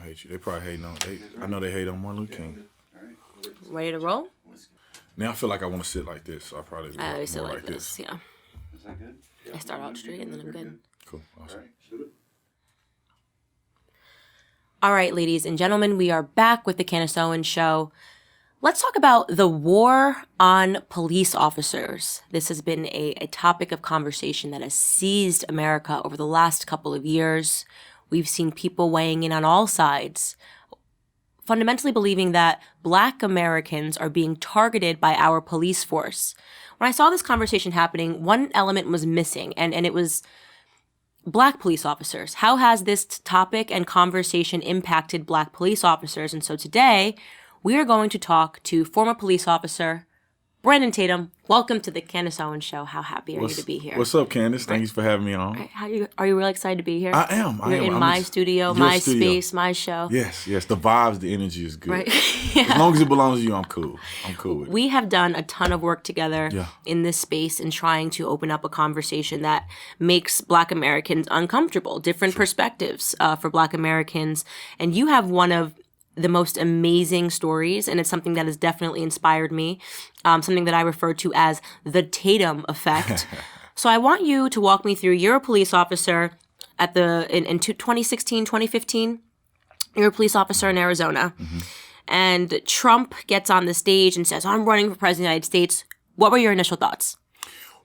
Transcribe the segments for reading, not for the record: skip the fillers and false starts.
hate you. They probably hating on. I know they hate on Martin Luther King. Ready to roll? Now I feel like I want to sit like this, so I probably I always sit more like this. Yeah. Is that good? I start out straight and then I'm good. Cool. Awesome. All right, ladies and gentlemen, we are back with the Candace Owens Show. Let's talk about the war on police officers. This has been a topic of conversation that has seized America over the last couple of years. We've seen people weighing in on all sides, fundamentally believing that Black Americans are being targeted by our police force. When I saw this conversation happening, one element was missing, and it was Black police officers. How has this topic and conversation impacted Black police officers? And so today, we are going to talk to former police officer Brandon Tatum. Welcome to the Candace Owens Show. How happy are you to be here? What's up, Candace? Thanks for having me on. Right. Are you really excited to be here? I am. You're in my studio, my space, my show. Yes. The vibes, the energy is good. Right. As long as it belongs to you, I'm cool. With it. We have done a ton of work together in this space in trying to open up a conversation that makes Black Americans uncomfortable, different perspectives for Black Americans. And you have one of the most amazing stories, and it's something that has definitely inspired me, something that I refer to as the Tatum effect. So I want you to walk me through. You're a police officer in 2016, 2015. You're a police officer in Arizona. Mm-hmm. And Trump gets on the stage and says, I'm running for president of the United States. What were your initial thoughts?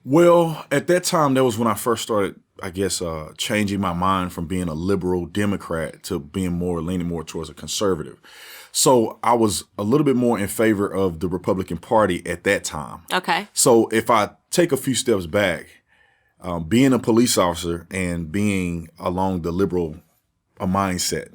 Well, at that time, that was when I first started, I guess, changing my mind from being a liberal Democrat to being leaning more towards a conservative. So I was a little bit more in favor of the Republican Party at that time. Okay. So if I take a few steps back, being a police officer and being along the liberal mindset,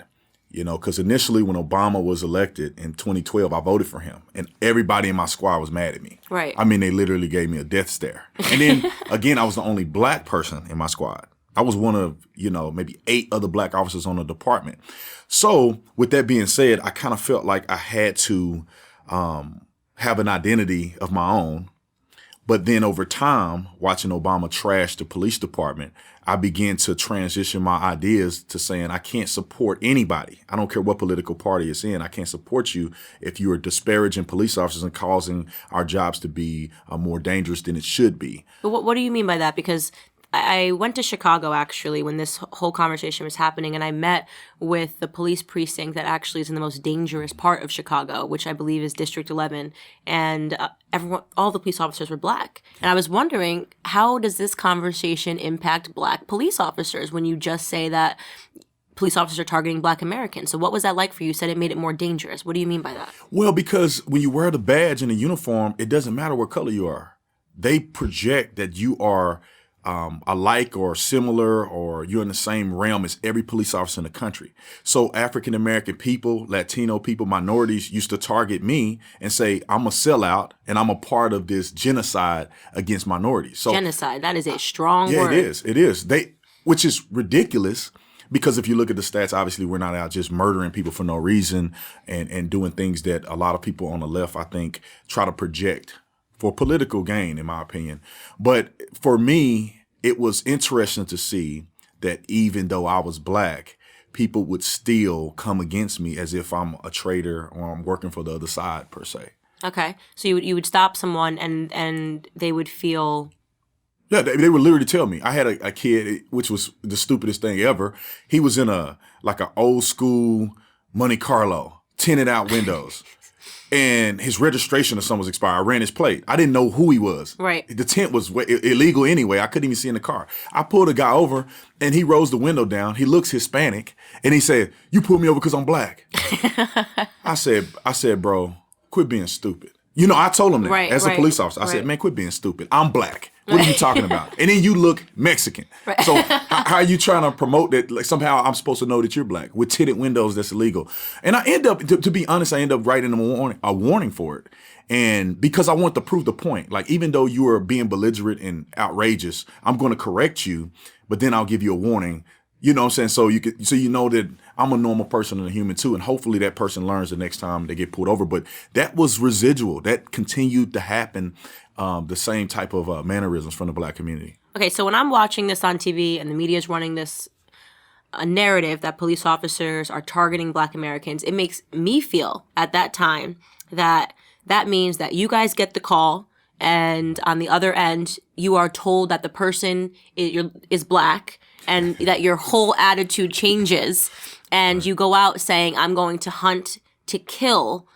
because initially when Obama was elected in 2012, I voted for him and everybody in my squad was mad at me. Right. I mean, they literally gave me a death stare. And then again, I was the only Black person in my squad. I was one of, maybe 8 other Black officers on the department. So with that being said, I kind of felt like I had to have an identity of my own. But then over time, watching Obama trash the police department, I began to transition my ideas to saying I can't support anybody. I don't care what political party it's in. I can't support you if you are disparaging police officers and causing our jobs to be more dangerous than it should be. But what do you mean by that? Because I went to Chicago, actually, when this whole conversation was happening, and I met with the police precinct that actually is in the most dangerous part of Chicago, which I believe is District 11, and all the police officers were Black. And I was wondering, how does this conversation impact Black police officers when you just say that police officers are targeting Black Americans? So what was that like for you? You said it made it more dangerous. What do you mean by that? Well, because when you wear the badge and the uniform, it doesn't matter what color you are. They project that you are alike or similar, or you're in the same realm as every police officer in the country. So African-American people, Latino people, minorities used to target me and say, I'm a sellout and I'm a part of this genocide against minorities. So genocide, that is a strong word. Yeah, it is. Which is ridiculous. Because if you look at the stats, obviously we're not out just murdering people for no reason and doing things that a lot of people on the left, I think, try to project for political gain, in my opinion. But for me, it was interesting to see that even though I was Black, people would still come against me as if I'm a traitor or I'm working for the other side, per se. Okay. So you would stop someone and they would feel... Yeah, they would literally tell me. I had a kid, which was the stupidest thing ever. He was in an old school Monte Carlo, tinted out windows. And his registration or something was expired. I ran his plate. I didn't know who he was. Right. The tint was illegal anyway. I couldn't even see in the car. I pulled a guy over and he rolls the window down. He looks Hispanic and he said, "You pulled me over because I'm Black." I said, "Bro, quit being stupid." I told him that as a police officer. I said, "Man, quit being stupid. I'm Black. What are you talking about?" And then you look Mexican. Right. So how are you trying to promote that? Like somehow I'm supposed to know that you're Black with tinted windows. That's illegal. And I end up, to be honest, writing a warning for it. And because I want to prove the point, like even though you are being belligerent and outrageous, I'm going to correct you, but then I'll give you a warning. You know what I'm saying? So you know that I'm a normal person and a human too. And hopefully that person learns the next time they get pulled over. But that was residual. That continued to happen. The same type of mannerisms from the Black community. Okay, so when I'm watching this on TV and the media is running this a narrative that police officers are targeting Black Americans, it makes me feel at that time that means that you guys get the call, and on the other end, you are told that the person is Black, and that your whole attitude changes, and you go out saying, I'm going to hunt to kill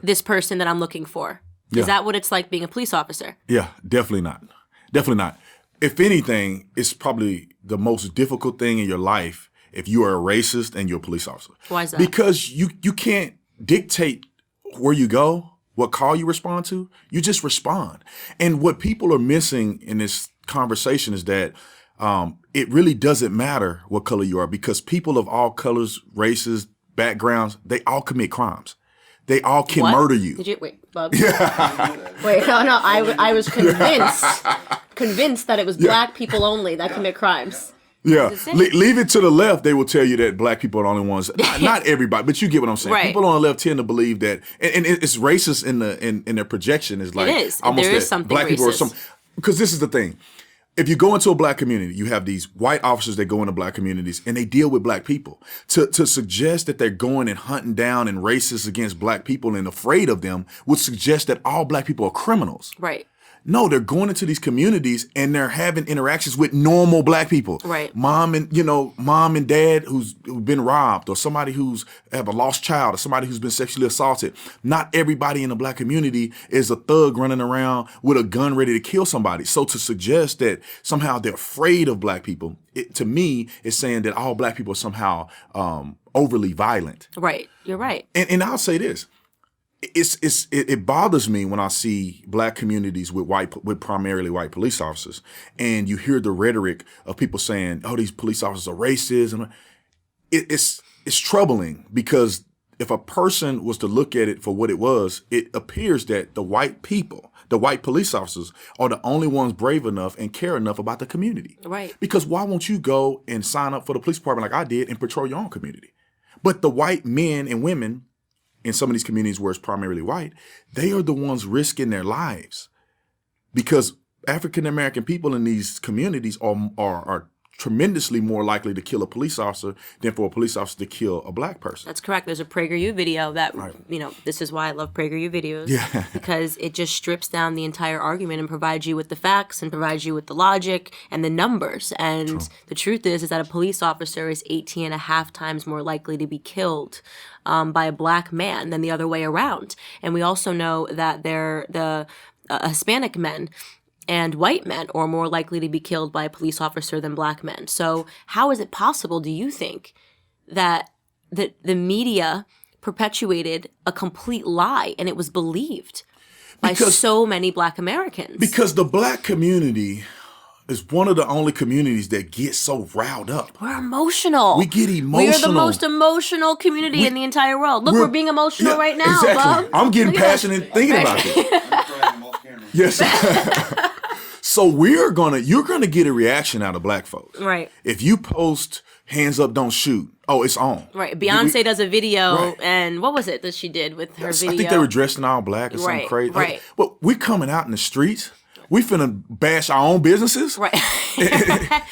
this person that I'm looking for. Is that what it's like being a police officer? Yeah, definitely not. Definitely not. If anything, it's probably the most difficult thing in your life if you are a racist and you're a police officer. Why is that? Because you can't dictate where you go, what call you respond to. You just respond. And what people are missing in this conversation is that it really doesn't matter what color you are, because people of all colors, races, backgrounds, they all commit crimes. They all can murder you. Did you wait, Bubs? Wait, no. I was convinced that it was Black people only that commit crimes. Yeah, leave it to the left. They will tell you that Black people are the only ones. Not everybody, but you get what I'm saying. Right. People on the left tend to believe that, and it's racist in their projection. Is like it is. Almost there is that something Black racist. people are some. Because this is the thing. If you go into a Black community, you have these white officers that go into Black communities and they deal with Black people. To suggest that they're going and hunting down and racist against Black people and afraid of them would suggest that all Black people are criminals. Right. No, they're going into these communities and they're having interactions with normal Black people. Right. Mom and dad who've been robbed, or somebody who's have a lost child, or somebody who's been sexually assaulted. Not everybody in the Black community is a thug running around with a gun ready to kill somebody. So to suggest that somehow they're afraid of Black people, to me, is saying that all Black people are somehow overly violent. Right. You're right. And I'll say this. It bothers me when I see Black communities with primarily white police officers, and you hear the rhetoric of people saying, "Oh, these police officers are racist," and it's troubling, because if a person was to look at it for what it was, it appears that the white people, the white police officers, are the only ones brave enough and care enough about the community. Right. Because why won't you go and sign up for the police department like I did and patrol your own community? But the white men and women in some of these communities where it's primarily white, they are the ones risking their lives, because African American people in these communities are tremendously more likely to kill a police officer than for a police officer to kill a Black person. That's correct. There's a PragerU video that, this is why I love PragerU videos. Yeah. Because it just strips down the entire argument and provides you with the facts and provides you with the logic and the numbers. And the truth is that a police officer is 18 and a half times more likely to be killed by a Black man than the other way around. And we also know that the Hispanic men and white men are more likely to be killed by a police officer than Black men. So how is it possible, do you think, that the media perpetuated a complete lie and it was believed by so many Black Americans? Because the Black community is one of the only communities that gets so riled up. We're emotional. We get emotional. We are the most emotional community in the entire world. Look, we're being emotional right now, exactly. Bob. I'm getting passionate thinking about it. Yes. So you're gonna get a reaction out of Black folks. Right. If you post "hands up, don't shoot," oh, it's on. Right. Beyonce does a video, and what was it that she did with her video? I think they were dressed in all black or something crazy. Right. But we're coming out in the streets. We finna bash our own businesses. Right.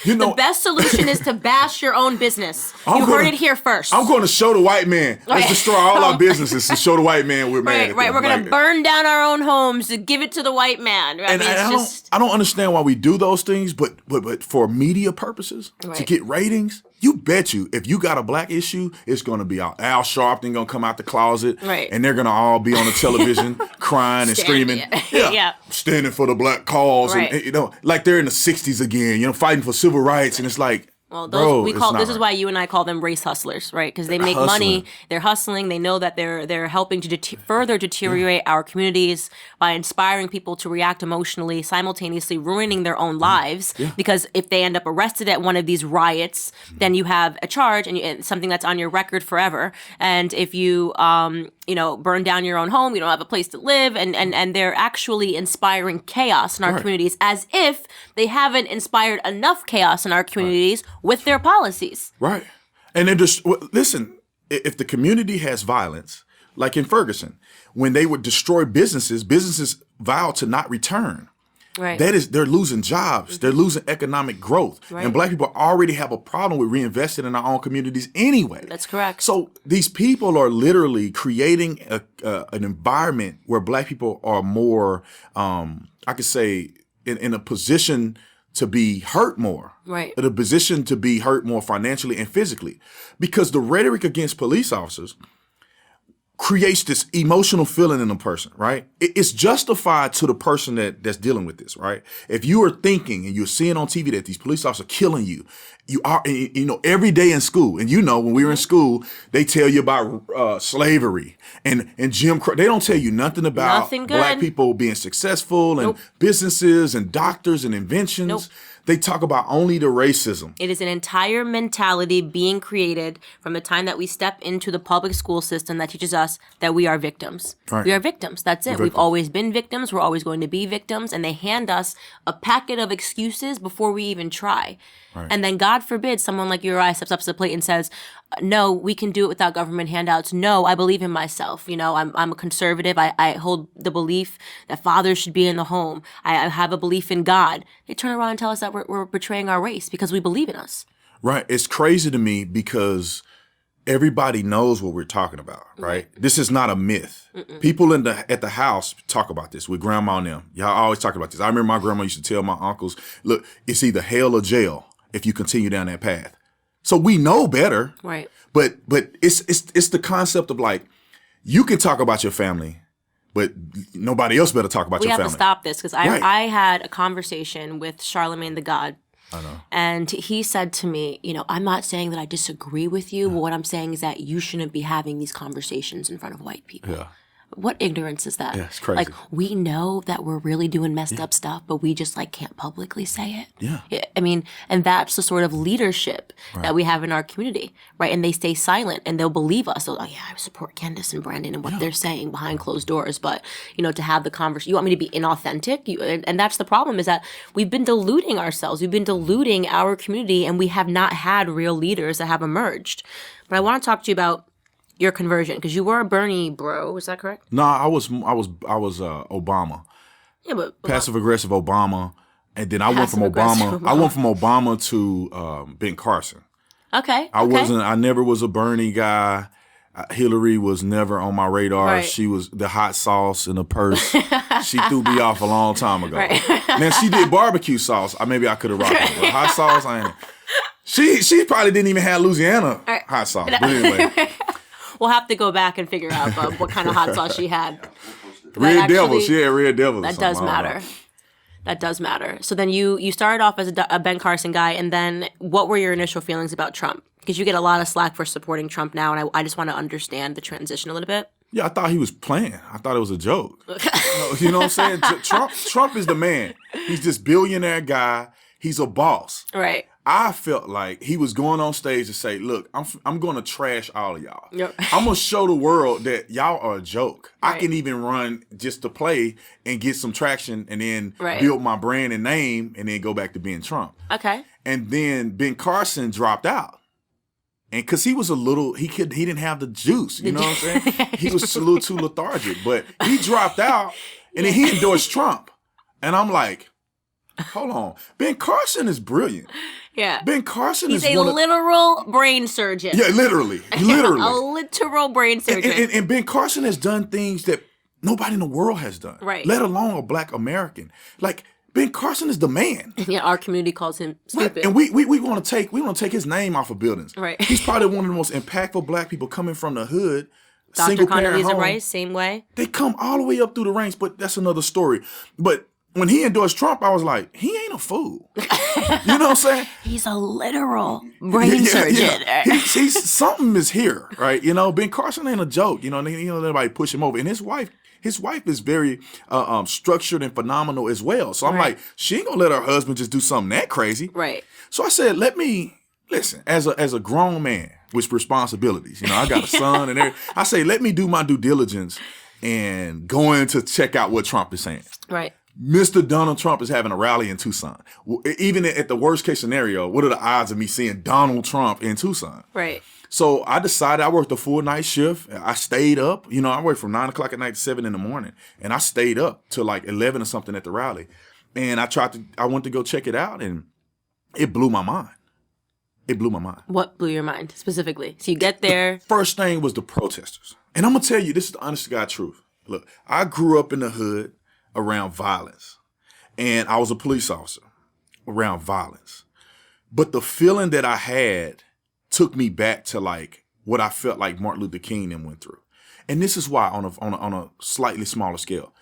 The best solution is to bash your own business. You heard it here first. I'm going to show the white man. Let's destroy all our businesses and show the white man we're mad at Right. them. We're going to burn down our own homes to give it to the white man. I don't understand why we do those things, but for media purposes, to get ratings, you bet you, if you got a Black issue, it's going to be out. Al Sharpton going to come out the closet, and they're going to all be on the television crying and screaming. Yeah. Standing for the Black cause. Right. And, like they're in the 60s again, fighting for civil rights. And it's like, well, this is why you and I call them race hustlers, right? Because they make money, they're hustling, they know that they're helping to further deteriorate our communities by inspiring people to react emotionally, simultaneously ruining their own lives. Yeah. Because if they end up arrested at one of these riots, then you have a charge and something that's on your record forever. And if you burn down your own home, you don't have a place to live, and they're actually inspiring chaos in our communities, as if they haven't inspired enough chaos in our communities with their policies. Right. And they're just, listen, if the community has violence, like in Ferguson, when they would destroy businesses vowed to not return. Right. they're losing jobs. They're losing economic growth. Right. And black people already have a problem with reinvesting in our own communities anyway. That's correct. So these people are literally creating an environment where black people are more, I could say, in a position to be hurt more. Right. In a position to be hurt more financially and physically. Because the rhetoric against police officers creates this emotional feeling in a person, right? It's justified to the person that's dealing with this, right? If you are thinking and you're seeing on TV that these police officers are killing you, you are, you know, every day in school, and you know, when we were in school, they tell you about slavery and Jim Crow. They don't tell you nothing about Nothing good. black people being successful and businesses and doctors and inventions. They talk about only the racism. It is an entire mentality being created from the time that we step into the public school system that teaches us that we are victims. Right. We are victims. That's it. We've always been victims. We're always going to be victims. And they hand us a packet of excuses before we even try. Right. And then, God forbid, someone like you or I steps up to the plate and says, no, we can do it without government handouts. No, I believe in myself. You know, I'm a conservative. I hold the belief that fathers should be in the home. I have a belief in God. They turn around and tell us that we're betraying our race because we believe in us. Right. It's crazy to me because everybody knows what we're talking about, right? This is not a myth. People at the house talk about this with grandma and them. Y'all always talk about this. I remember my grandma used to tell my uncles, look, it's either hell or jail if you continue down that path. So we know better. Right. But it's the concept of like, you can talk about your family, but nobody else better talk about your family. We have to stop this because I had a conversation with Charlemagne the God. I know. And he said to me, you know, I'm not saying that I disagree with you, but what I'm saying is that you shouldn't be having these conversations in front of white people. Yeah. What ignorance is that? Yeah, it's crazy. Like, we know that we're really doing messed up stuff, but we just like can't publicly say it. Yeah. I mean, and that's the sort of leadership that we have in our community, right? And they stay silent and they'll believe us. They'll, oh yeah, I support Candace and Brandon and what they're saying behind closed doors. But, you know, to have the conversation, you want me to be inauthentic? And that's the problem, is that we've been deluding ourselves. We've been deluding our community, and we have not had real leaders that have emerged. But I want to talk to you about your conversion, because you were a Bernie bro. Is that correct? No, I was Obama. Yeah, but Passive aggressive Obama, and then I went from Passive-aggressive Obama. I went from Obama to Ben Carson. okay. I never was a Bernie guy. Hillary was never on my radar. Right. She was the hot sauce in the purse. She threw me off a long time ago. Right. Now she did barbecue sauce. Maybe I could have rocked it. But hot sauce, I ain't. She probably didn't even have Louisiana hot sauce. But anyway. We'll have to go back and figure out what kind of hot sauce she had. Red Devil. She had Red Devil. That does matter. That does matter. So then you started off as a Ben Carson guy, and then what were your initial feelings about Trump? Because you get a lot of slack for supporting Trump now, and I just want to understand the transition a little bit. Yeah, I thought he was playing. I thought it was a joke. You know what I'm saying? Trump is the man. He's this billionaire guy. He's a boss. Right. I felt like he was going on stage to say, look, I'm going to trash all of y'all. Yep. I'm going to show the world that y'all are a joke. Right. I can even run just to play and get some traction and then build my brand and name and then go back to being Trump. Okay. And then Ben Carson dropped out. And because he was he didn't have the juice, you know what I'm saying? He was a little too lethargic, but he dropped out and then he endorsed Trump. And I'm like, hold on. Ben Carson is brilliant. Yeah. Ben Carson He's is a literal brain surgeon. Yeah, literally. A literal brain surgeon. And Ben Carson has done things that nobody in the world has done. Right. Let alone a black American. Like, Ben Carson is the man. Yeah, our community calls him stupid. Right. And we want to take his name off of buildings. Right. He's probably one of the most impactful black people coming from the hood. Dr. Condoleezza Rice, same way. They come all the way up through the ranks, but that's another story. But when he endorsed Trump, I was like, he ain't a fool. You know what I'm saying? He's a literal brain surgeon. Yeah. He's something is here, right? You know, Ben Carson ain't a joke. You know, nobody push him over. And his wife is very structured and phenomenal as well. So I'm like, she ain't gonna let her husband just do something that crazy. Right. So I said, listen, as a grown man with responsibilities, you know, I got a son and everything. I say, let me do my due diligence and go in to check out what Trump is saying. Right. Mr. Donald Trump is having a rally in Tucson. Even at the worst case scenario, what are the odds of me seeing Donald Trump in Tucson? Right. So I decided, I worked a full night shift. I stayed up. You know, I worked from 9 o'clock at night to 7 in the morning. And I stayed up till like 11 or something at the rally. And I went to go check it out, and it blew my mind. It blew my mind. What blew your mind specifically? So you get there. The first thing was the protesters. And I'm going to tell you, this is the honest to God truth. Look, I grew up in the hood around violence. And I was a police officer around violence. But the feeling that I had took me back to like what I felt like Martin Luther King and went through. And this is why on a slightly smaller scale.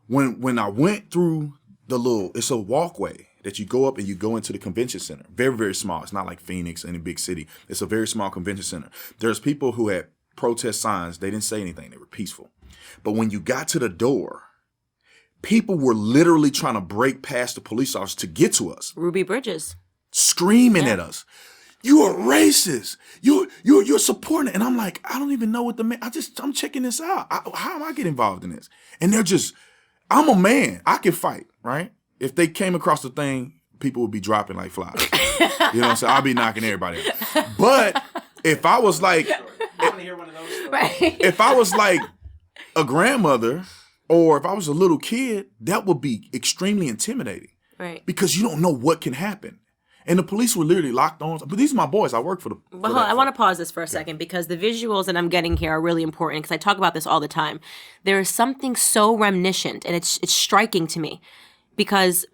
When I went through it's a walkway that you go up and you go into the convention center. Very, very small. It's not like Phoenix in a big city. It's a very small convention center. There's people who had protest signs. They didn't say anything. They were peaceful. But when you got to the door, people were literally trying to break past the police officers to get to us. Ruby Bridges. Screaming at us. You are racist. You're supporting it. And I'm like, I don't even know what I'm checking this out. How am I getting involved in this? And they're just, I'm a man. I can fight, right? If they came across the thing, people would be dropping like flies. You know what I'm saying? I'll be knocking everybody out. But if I was like, if I was like a grandmother or if I was a little kid, that would be extremely intimidating. Right. Because you don't know what can happen. And the police were literally locked on. But these are my boys. I work for them. Well, I want to pause this for a second because the visuals that I'm getting here are really important because I talk about this all the time. There is something so reminiscent, and it's striking to me because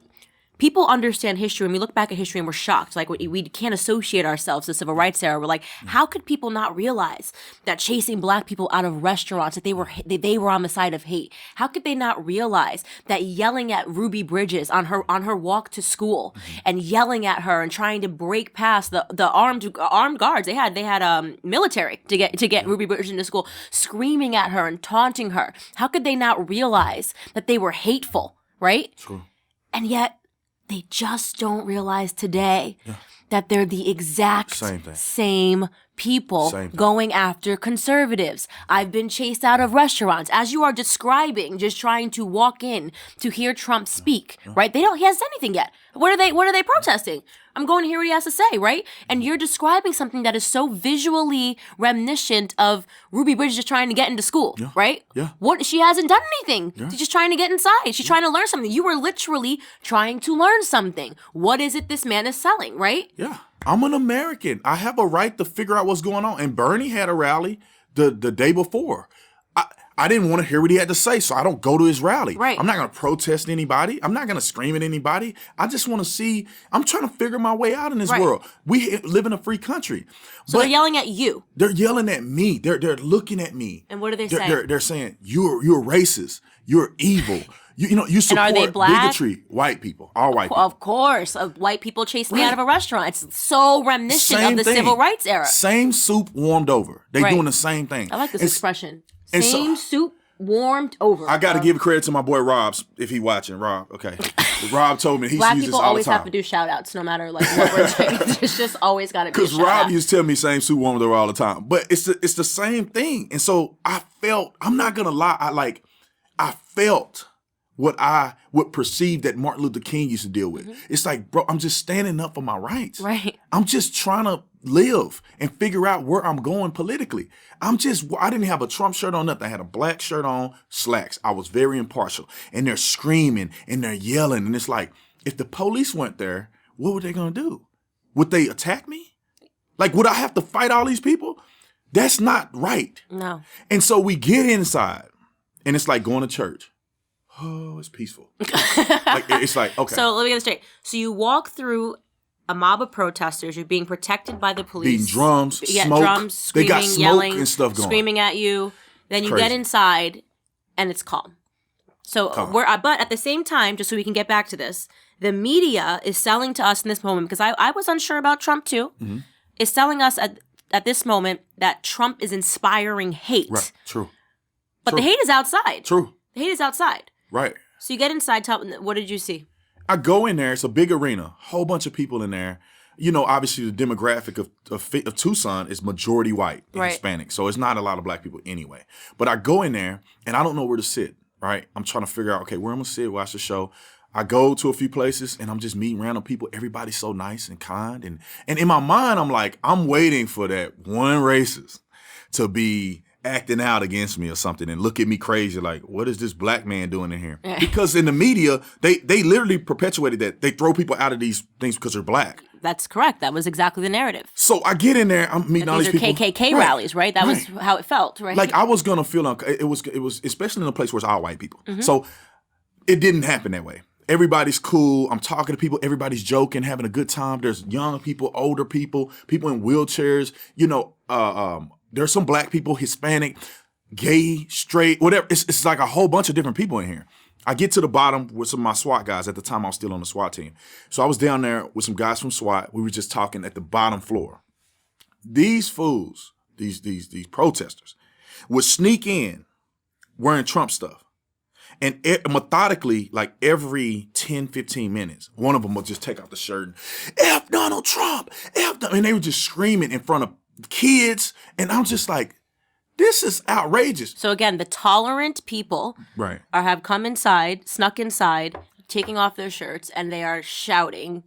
people understand history, and we look back at history and we're shocked. Like, we can't associate ourselves to the civil rights era. We're like, how could people not realize that chasing black people out of restaurants, that they were on the side of hate? How could they not realize that yelling at Ruby Bridges on her walk to school and yelling at her and trying to break past the armed guards, they had military to get Ruby Bridges into school, screaming at her and taunting her. How could they not realize that they were hateful, right? True. And yet, they just don't realize today that they're the exact same people going after conservatives. I've been chased out of restaurants, as you are describing, just trying to walk in to hear Trump speak, right? He hasn't said anything yet. What are they protesting? I'm going to hear what he has to say, right? And you're describing something that is so visually reminiscent of Ruby Bridges just trying to get into school, right? Yeah. She hasn't done anything. She's just trying to get inside. She's trying to learn something. You were literally trying to learn something. What is it this man is selling, right? Yeah. I'm an American. I have a right to figure out what's going on. And Bernie had a rally the day before. I didn't want to hear what he had to say, so I don't go to his rally. Right. I'm not going to protest anybody. I'm not going to scream at anybody. I just want to see. I'm trying to figure my way out in this world. We live in a free country. So they're yelling at you. They're yelling at me. They're looking at me. And what are they saying? They're saying, you're racist. You're evil. You support they black? bigotry. White people. All white people. Of course. White people chased me out of a restaurant. It's so reminiscent of the civil rights era. Same soup warmed over. They doing the same thing. I like this expression. and Same soup warmed over. I got to give credit to my boy Rob, if he watching. Rob, okay. Rob told me he Black uses this people all always the time. have to do shout outs no matter like what we're saying. It's just always got to be a Because shout Rob out. used to tell me same soup warmed over all the time. But it's the same thing. And so I felt, I'm not going to lie, I felt what I would perceive that Martin Luther King used to deal with. It's like, bro, I'm just standing up for my rights. Right. I'm just trying to live and figure out where I'm going politically. I didn't have a Trump shirt on, nothing. I had a black shirt on, slacks. I was very impartial. And they're screaming and they're yelling. And it's like, if the police went there, what were they going to do? Would they attack me? Like, would I have to fight all these people? That's not right. No. And so we get inside and it's like going to church. Oh, it's peaceful. It's like, okay. So let me get this straight. So you walk through a mob of protesters. You're being protected by the police. Beating drums, Yeah, smoke. drums, screaming, they got smoke yelling, and stuff going. screaming at you. Then you Crazy. get inside, and it's calm. So but at the same time, just so we can get back to this, the media is selling to us in this moment, because I was unsure about Trump too, is selling us at this moment that Trump is inspiring hate. Right, true. But the hate is outside. True. The hate is outside. Right. So you get inside, what did you see? I go in there, it's a big arena, whole bunch of people in there. You know, obviously the demographic of Tucson is majority white and Hispanic. So it's not a lot of black people anyway. But I go in there and I don't know where to sit, right? I'm trying to figure out, okay, where I'm going to sit, watch the show. I go to a few places and I'm just meeting random people. Everybody's so nice and kind. And in my mind, I'm like, I'm waiting for that one racist to be acting out against me or something and look at me crazy like, what is this black man doing in here? Because in the media, they literally perpetuated that. They throw people out of these things because they're black. That's correct. That was exactly the narrative. So I get in there, I'm meeting all these people. These are KKK rallies, right? That was how it felt, right? Like I was gonna feel it was especially in a place where it's all white people. So it didn't happen that way. Everybody's cool. I'm talking to people. Everybody's joking, having a good time. There's young people, older people, people in wheelchairs. There's some black people, Hispanic, gay, straight, whatever. It's like a whole bunch of different people in here. I get to the bottom with some of my SWAT guys. At the time, I was still on the SWAT team. So I was down there with some guys from SWAT. We were just talking at the bottom floor. These fools, these protesters, would sneak in wearing Trump stuff. And methodically, like every 10, 15 minutes, one of them would just take off the shirt and, F Donald Trump, F Donald. And they were just screaming in front of kids. And I'm just like, this is outrageous. So again, the tolerant people have come inside, snuck inside, taking off their shirts, and they are shouting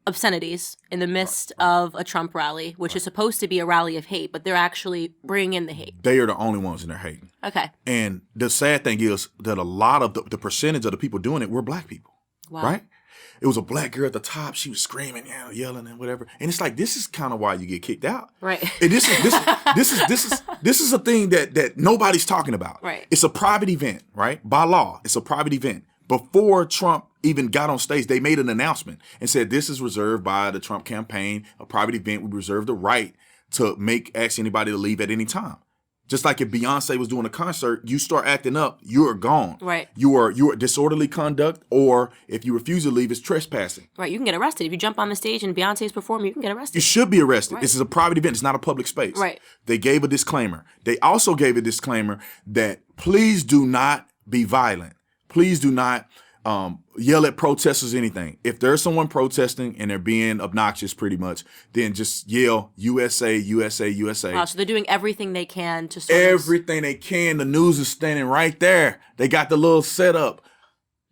obscenities in the midst of a Trump rally, which is supposed to be a rally of hate, but they're actually bringing in the hate. They are the only ones in there hating. Okay. And the sad thing is that a lot of the percentage of the people doing it were black people. Wow. Right? It was a black girl at the top. She was screaming, yelling and whatever. And it's like, this is kind of why you get kicked out. Right. And this is a thing that nobody's talking about. Right. It's a private event, right? By law, it's a private event. Before Trump even got on stage, they made an announcement and said, this is reserved by the Trump campaign, a private event. We reserve the right to ask anybody to leave at any time. Just like if Beyonce was doing a concert, you start acting up, you're gone. Right. You are disorderly conduct, or if you refuse to leave, it's trespassing. Right. You can get arrested. If you jump on the stage and Beyonce's performing, you can get arrested. You should be arrested. Right. This is a private event. It's not a public space. Right. They gave a disclaimer. They also gave a disclaimer that please do not be violent. Please do not yell at protesters or anything. If there's someone protesting and they're being obnoxious pretty much, then just yell USA, USA, USA. Wow, so they're doing everything they can to everything they can. The news is standing right there. They got the little setup.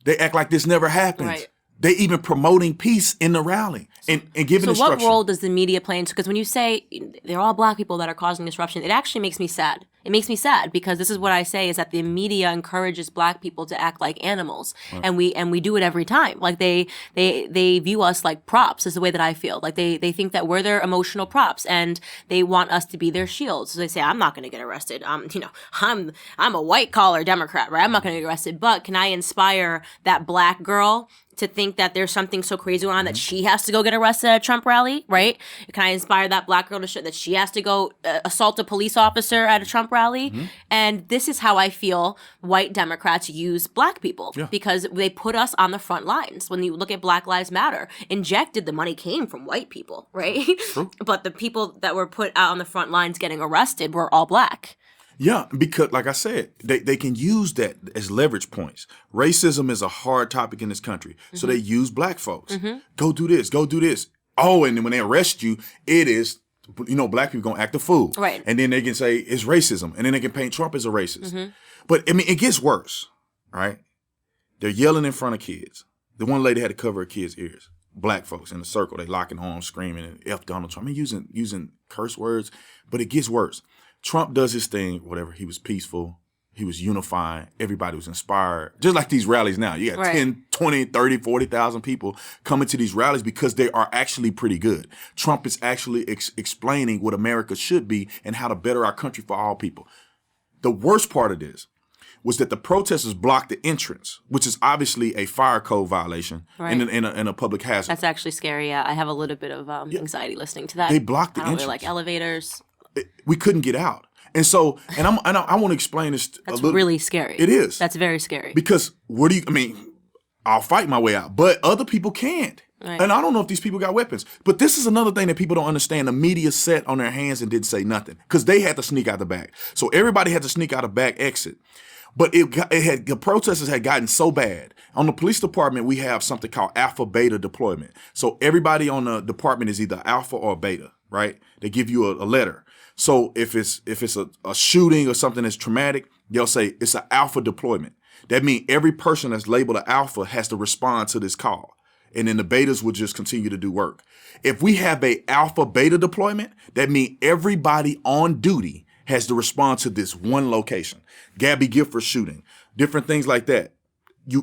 They act like this never happens. Right. They even promoting peace in the rally and giving instruction. So what role does the media play into? Because when you say they're all black people that are causing disruption, it actually makes me sad. It makes me sad because this is what I say is that the media encourages black people to act like animals. Right. And we do it every time. Like they view us like props is the way that I feel. Like they think that we're their emotional props and they want us to be their shields. So they say, I'm not going to get arrested. I'm a white collar Democrat, right? I'm not going to get arrested, but can I inspire that black girl to think that there's something so crazy going on that she has to go get arrested at a Trump rally, right? Can I inspire that black girl to show that she has to go assault a police officer at a Trump rally? Mm-hmm. And this is how I feel white Democrats use black people because they put us on the front lines. When you look at Black Lives Matter, the money came from white people, right? True. But the people that were put out on the front lines getting arrested were all black. Yeah, because like I said, they can use that as leverage points. Racism is a hard topic in this country. Mm-hmm. So they use black folks. Mm-hmm. Go do this, go do this. Oh, and then when they arrest you, it is, black people gonna act a fool. Right. And then they can say it's racism. And then they can paint Trump as a racist. Mm-hmm. But I mean, it gets worse, right? They're yelling in front of kids. The one lady had to cover her kids' ears. Black folks in a circle, they locking arms, screaming, and F Donald Trump. I mean, using curse words, but it gets worse. Trump does his thing, whatever. He was peaceful. He was unifying. Everybody was inspired. Just like these rallies now. You got 10, 20, 30, 40,000 people coming to these rallies because they are actually pretty good. Trump is actually explaining what America should be and how to better our country for all people. The worst part of this was that the protesters blocked the entrance, which is obviously a fire code violation in a public hazard. That's actually scary. Yeah, I have a little bit of anxiety listening to that. They blocked the entrance. Really like elevators. We couldn't get out. And so, I want to explain this a little. That's really scary. It is. That's very scary. Because I'll fight my way out, but other people can't. Right. And I don't know if these people got weapons. But this is another thing that people don't understand. The media sat on their hands and didn't say nothing because they had to sneak out the back. So everybody had to sneak out the back exit. But the protesters had gotten so bad. On the police department, we have something called alpha beta deployment. So everybody on the department is either alpha or beta, right? They give you a letter. So if it's a shooting or something that's traumatic, they'll say it's an alpha deployment. That means every person that's labeled an alpha has to respond to this call. And then the betas will just continue to do work. If we have a alpha beta deployment, that means everybody on duty has to respond to this one location. Gabby Gifford shooting, different things like that.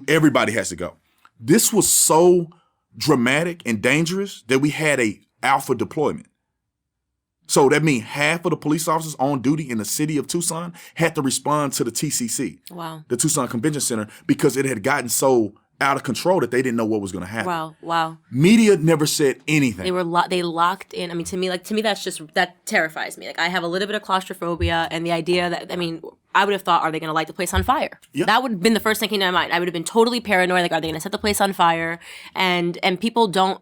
Everybody has to go. This was so dramatic and dangerous that we had a alpha deployment. So that means half of the police officers on duty in the city of Tucson had to respond to the TCC, the Tucson Convention Center, because it had gotten so out of control that they didn't know what was going to happen. Wow. Media never said anything. They locked in. I mean, to me, that terrifies me. Like, I have a little bit of claustrophobia, and the idea that, I mean, I would have thought, are they going to light the place on fire? Yeah. That would have been the first thing in my mind. I would have been totally paranoid. Like, are they going to set the place on fire? And people don't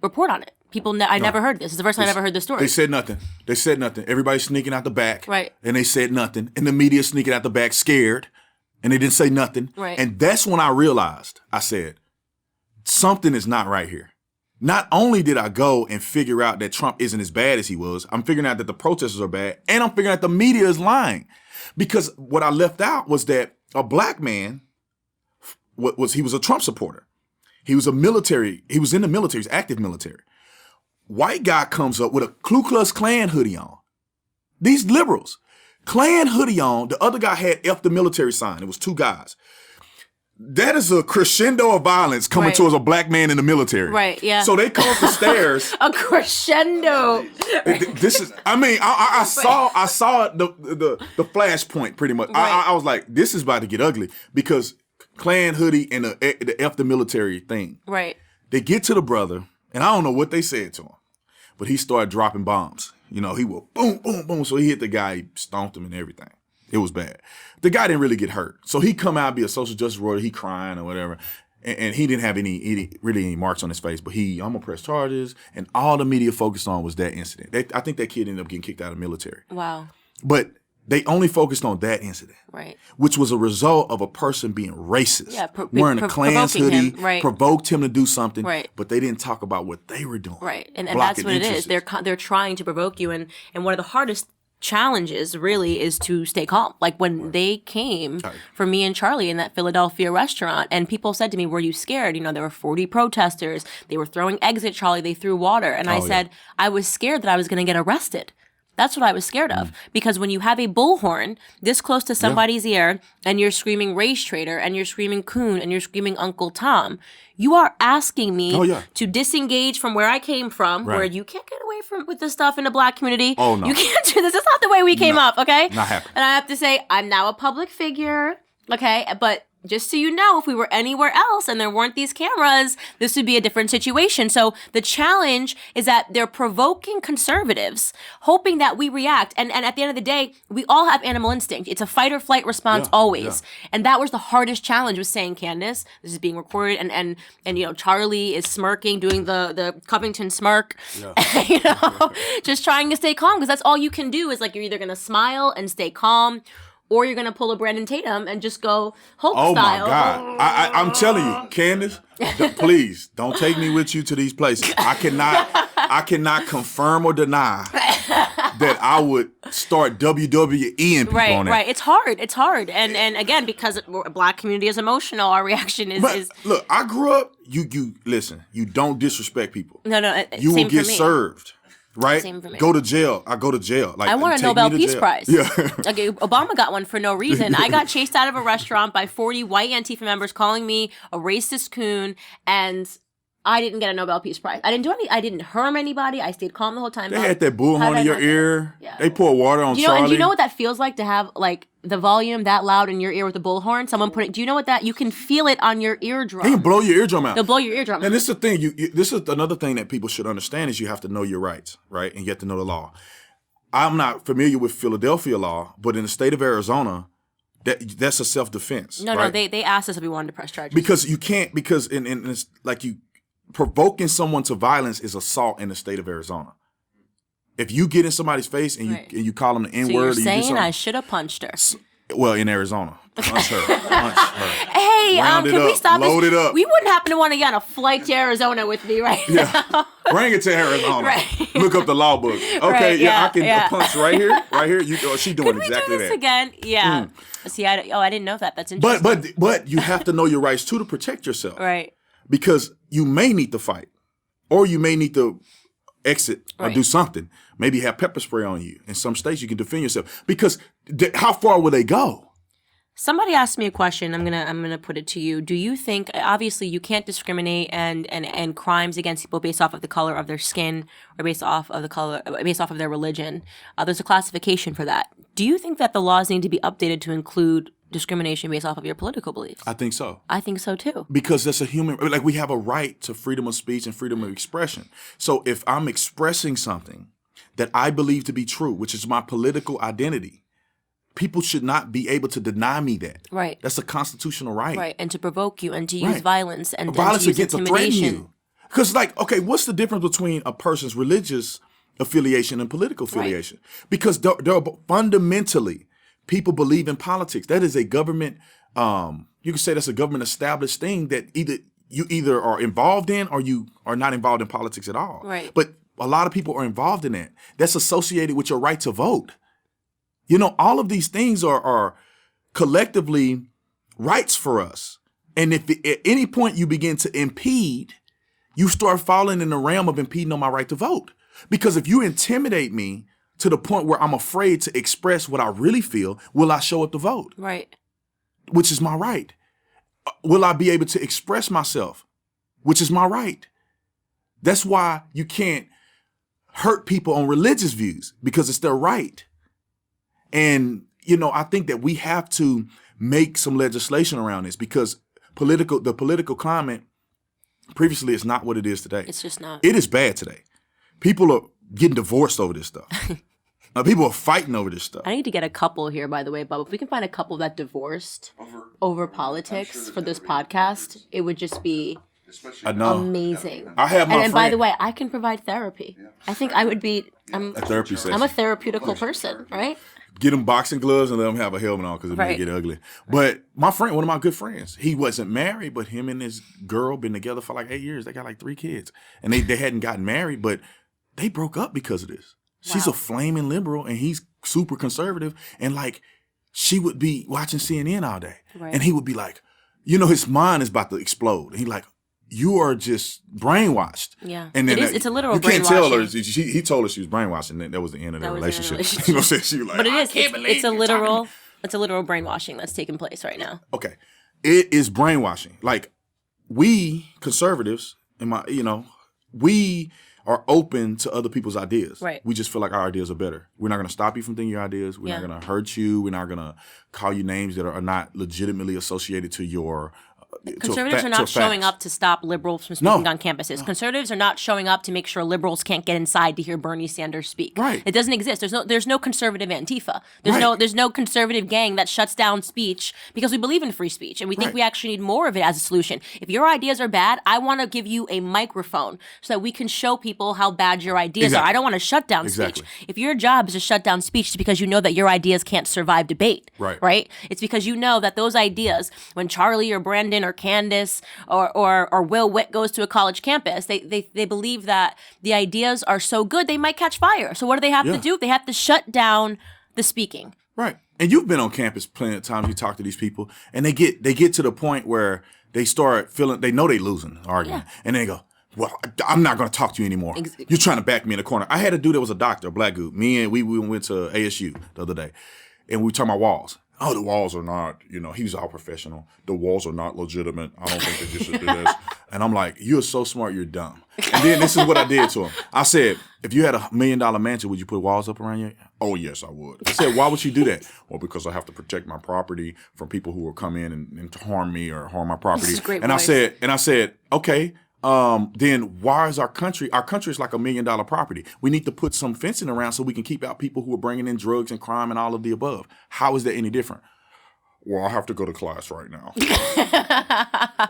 report on it. I never heard this. It's the first time I've ever heard this story. They said nothing. Everybody's sneaking out the back. Right. And they said nothing. And the media sneaking out the back scared. And they didn't say nothing. Right. And that's when I realized, I said, something is not right here. Not only did I go and figure out that Trump isn't as bad as he was, I'm figuring out that the protesters are bad, and I'm figuring out the media is lying. Because what I left out was that a black man, he was a Trump supporter. He was in the military, he was active military. White guy comes up with a Ku Klux Klan hoodie on. These liberals. Klan hoodie on, the other guy had F the military sign. It was two guys. That is a crescendo of violence coming towards a black man in the military. Right, yeah. So they come up the stairs. A crescendo. This is, I mean, I saw the flashpoint pretty much. Right. I was like, this is about to get ugly because Klan hoodie and the F the military thing. Right. They get to the brother, and I don't know what they said to him, but he started dropping bombs. You know, he will boom, boom, boom. So he hit the guy, he stomped him and everything. It was bad. The guy didn't really get hurt. So he come out, be a social justice warrior, he crying or whatever. And he didn't have any marks on his face, but I'm gonna press charges. And all the media focused on was that incident. I think that kid ended up getting kicked out of the military. Wow. But they only focused on that incident. Right. Which was a result of a person being racist. Yeah, wearing a Klan's hoodie, him, provoked him to do something. Right. But they didn't talk about what they were doing. Right. And that's what it is. They're trying to provoke you. And one of the hardest challenges really is to stay calm. Like when they came for me and Charlie in that Philadelphia restaurant, and people said to me, were you scared? You know, there were 40 protesters. They were throwing eggs at Charlie. They threw water. And I said, I was scared that I was going to get arrested. That's what I was scared of. Because when you have a bullhorn this close to somebody's ear and you're screaming race traitor and you're screaming coon and you're screaming Uncle Tom, you are asking me to disengage from where I came from, where you can't get away from with this stuff in the black community. Oh, no. You can't do this. It's not the way we came up, okay? Not happening. And I have to say, I'm now a public figure, okay? But just so you know, if we were anywhere else and there weren't these cameras, this would be a different situation. So the challenge is that they're provoking conservatives, hoping that we react. And at the end of the day, we all have animal instinct. It's a fight or flight response always. Yeah. And that was the hardest challenge, was saying, Candace, this is being recorded. And you know, Charlie is smirking, doing the Covington smirk, you know, just trying to stay calm, because that's all you can do is, like, you're either going to smile and stay calm, or you're going to pull a Brandon Tatum and just go Hulk style. Oh, my God. I'm telling you, Candace, please don't take me with you to these places. I cannot confirm or deny that I would start WWEing people on that. Right. It's hard. And again, because a black community is emotional, our reaction is... Look, I grew up, you listen, you don't disrespect people. No, you will get served. Right? Same for me. Go to jail. I go to jail. Like, I want a Nobel Peace Prize. Yeah. Okay, Obama got one for no reason. I got chased out of a restaurant by 40 white Antifa members calling me a racist coon, and I didn't get a Nobel Peace Prize. I didn't harm anybody. I stayed calm the whole time. They had that bullhorn in your ear. Yeah. They poured water on Charlie. And do you know what that feels like, to have, like, the volume that loud in your ear with the bullhorn? Someone put it. Do you know what that? You can feel it on your eardrum. They can blow your eardrum out. They'll blow your eardrum out. And this is the thing. This is another thing that people should understand, is you have to know your rights, right? And you have to know the law. I'm not familiar with Philadelphia law, but in the state of Arizona, that's a self-defense. No, they asked us if we wanted to press charges. Because you can't, because it's like provoking someone to violence is assault in the state of Arizona. If you get in somebody's face and you call them the N-word, so you're saying I should have punched her. Well, in Arizona, punch her. Hey, can we stop load this? it up. We wouldn't happen to want to get on a flight to Arizona with me right now. Bring it to Arizona. Right. Look up the law book. Okay, I can punch right here. Right here. She doing Could exactly we do this that. again? Yeah. See, I didn't know that. That's interesting. But you have to know your rights too to protect yourself. Right. Because you may need to fight, or you may need to exit or Right. do something. Maybe have pepper spray on you. In some states, you can defend yourself. Because how far will they go? Somebody asked me a question. I'm gonna put it to you. Do you think, obviously you can't discriminate and crimes against people based off of the color of their skin or based off of their religion? There's a classification for that. Do you think that the laws need to be updated to include discrimination based off of your political beliefs? I think so. I think so too. Because that's a human, like we have a right to freedom of speech and freedom of expression. So if I'm expressing something that I believe to be true, which is my political identity, people should not be able to deny me that. Right. That's a constitutional right. Right. And to provoke you and to use Right. violence and Violence to use against to threaten intimidation. you. Because, like, okay, what's the difference between a person's religious affiliation and political affiliation? Because they're fundamentally, people believe in politics. That is a government, you can say that's a government established thing that you either are involved in or you are not involved in politics at all. Right. But a lot of people are involved in that. That's associated with your right to vote. You know, all of these things are collectively rights for us. And if at any point you begin to impede, you start falling in the realm of impeding on my right to vote. Because if you intimidate me to the point where I'm afraid to express what I really feel, will I show up to vote? Right. Which is my right. Will I be able to express myself? Which is my right. That's why you can't hurt people on religious views, because it's their right. And, you know, I think that we have to make some legislation around this, because the political climate previously is not what it is today. It's just not. It is bad today. People are getting divorced over this stuff. People are fighting over this stuff. I need to get a couple here, by the way, Bob. If we can find a couple that divorced over politics for this podcast, it would just be I know. amazing. I have my and by friend- the way, I can provide therapy. I think I would be. A therapy session. I'm a therapeutical person, right? Get them boxing gloves and let them have a helmet on, because it may Right. get ugly. But my friend, one of my good friends, he wasn't married, but him and his girl been together for like 8 years. They got like 3 kids. And they hadn't gotten married, but they broke up because of this. She's Wow. a flaming liberal and he's super conservative. And like, she would be watching CNN all day. Right. And he would be like, you know, his mind is about to explode. And he's like, you are just brainwashed. Yeah. And then It's a literal you can't tell her. brainwashing. He told her she was brainwashed, and then that was the end of their That was the end of relationship. the You know what I'm saying? She was like, But it I is. can't believe It's a you're talking to me. literal brainwashing that's taking place right now. Okay, it is brainwashing. Like, we conservatives, we are open to other people's ideas. Right. We just feel like our ideas are better. We're not going to stop you from thinking your ideas. We're Yeah. not going to hurt you. We're not going to call you names that are not legitimately associated to your. Conservatives are not showing up to stop liberals from speaking on campuses. Conservatives are not showing up to make sure liberals can't get inside to hear Bernie Sanders speak. Right. It doesn't exist. There's no conservative Antifa. Right. There's no conservative gang that shuts down speech, because we believe in free speech and we think Right. we actually need more of it as a solution. If your ideas are bad, I want to give you a microphone so that we can show people how bad your ideas are. Exactly. I don't want to shut down Exactly. speech. If your job is to shut down speech, it's because you know that your ideas can't survive debate. Right. Right? It's because you know that those ideas, when Charlie or Brandon or Candace or Will Witt goes to a college campus, they believe that the ideas are so good they might catch fire. So what do they have to Yeah. do? They have to shut down the speaking. Right. And you've been on campus plenty of times. You talk to these people, and they get to the point where they start feeling, they know they losing the argument, and they go, well, I'm not going to talk to you anymore. You're trying to back me in the corner. I had a dude that was a doctor, a black dude. Me and we went to ASU the other day, and we were talking about walls. Oh, the walls are not, he was all professional. The walls are not legitimate. I don't think that you should do this. And I'm like, you're so smart, you're dumb. And then this is what I did to him. I said, if you had $1 million mansion, would you put walls up around you? Oh, yes, I would. I said, why would you do that? Well, because I have to protect my property from people who will come in and harm me or harm my property. This is great And voice. I said, okay, then why is our country is like $1 million property. We need to put some fencing around so we can keep out people who are bringing in drugs and crime and all of the above. How is that any different? Well, I have to go to class right now.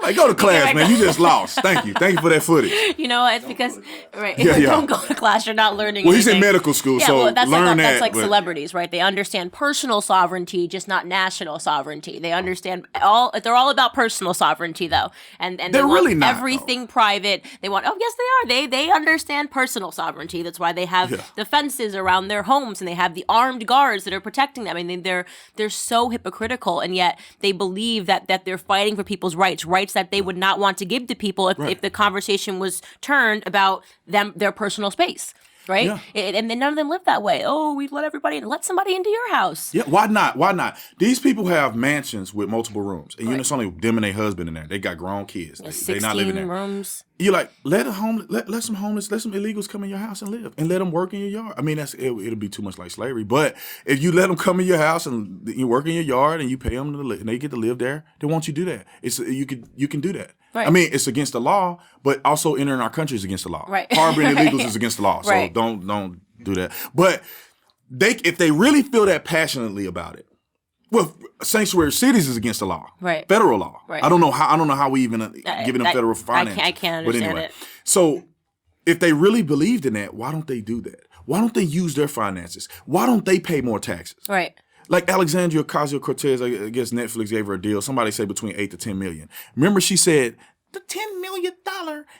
Like, go to class, man. You just lost. Thank you for that footage. You know, it's because if Yeah, you yeah. don't go to class, you're not learning. Well, he's in anything. medical school, Yeah, so well, that's learn that's that. like but- celebrities, right? They understand personal sovereignty, just not national sovereignty. They understand they're all about personal sovereignty, though, and they They're want really not, everything private. They want yes, they are. They understand personal sovereignty. That's why they have the fences around their homes and they have the armed guards that are protecting them. I mean, they're so hypocritical people, and yet they believe that they're fighting for people's rights that they would not want to give to people if the conversation was turned about their personal space. Right? Yeah. And then none of them live that way. Oh, we let everybody in. Let somebody into your house. Yeah, why not? Why not? These people have mansions with multiple rooms. And you know, it's only them and their husband in there. They got grown kids. They not living there. Rooms. You're like, let some illegals come in your house and live. And let them work in your yard. I mean, it'll be too much like slavery. But if you let them come in your house and you work in your yard and you pay them to live, and they get to live there, then won't you do that? You can do that. Right. I mean, it's against the law, but also entering our country is against the law. Right. Harboring illegals is against the law. So don't do that. But if they really feel that passionately about it, well, sanctuary cities is against the law. Right. Federal law. Right. I don't know how we even giving them federal finance. I can't understand it. So if they really believed in that, why don't they do that? Why don't they use their finances? Why don't they pay more taxes? Right. Like Alexandria Ocasio-Cortez, I guess Netflix gave her a deal. Somebody say between 8 to 10 million. Remember, she said, the $10 million,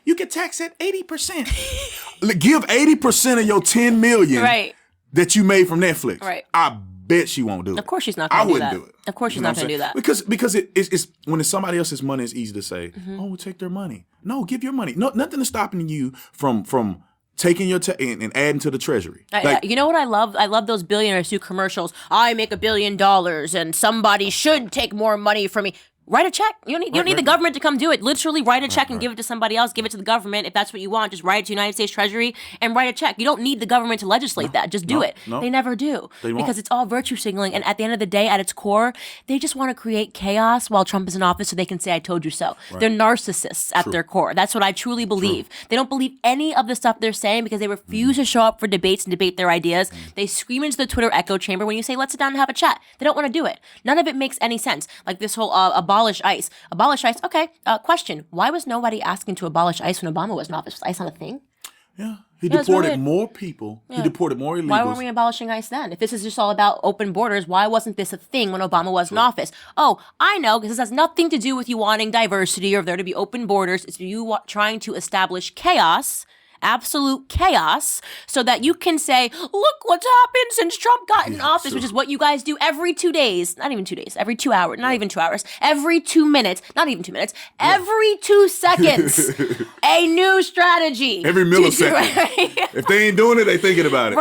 you can tax at 80%. Give 80% of your $10 million that you made from Netflix. Right. I bet she won't do it. Of course she's not going to do that. I wouldn't do it. Of course she's not going to do that. Because it's when it's somebody else's money, it's easy to say, oh, we'll take their money. No, give your money. No, nothing is stopping you from taking your and adding to the treasury. You know what I love? I love those billionaires who commercials. I make $1 billion and somebody should take more money from me. Write a check. You don't need the government to come do it. Literally write a check and give it to somebody else. Give it to the government. If that's what you want, just write it to United States Treasury and write a check. You don't need the government to legislate that. Just do it. They never do. Because it's all virtue signaling. And at the end of the day, at its core, they just want to create chaos while Trump is in office so they can say, I told you so. They're narcissists at their core. That's what I truly believe. They don't believe any of the stuff they're saying because they refuse to show up for debates and debate their ideas. They scream into the Twitter echo chamber when you say, let's sit down and have a chat. They don't want to do it. None of it makes any sense. Like this whole abolish ICE. Abolish ICE. Okay. Question. Why was nobody asking to abolish ICE when Obama was in office? Was ICE not a thing? Yeah. He deported more people. Yeah. He deported more illegals. Why weren't we abolishing ICE then? If this is just all about open borders, why wasn't this a thing when Obama was in office? Oh, I know, because this has nothing to do with you wanting diversity or there to be open borders. It's you trying to establish chaos, absolute chaos, so that you can say, look what's happened since Trump got in office, which is what you guys do every 2 days. Not even 2 days. Every 2 hours. Not even 2 hours. Every 2 minutes. Not even 2 minutes. Every 2 seconds. A new strategy. Every millisecond. If they ain't doing it, they thinking about it.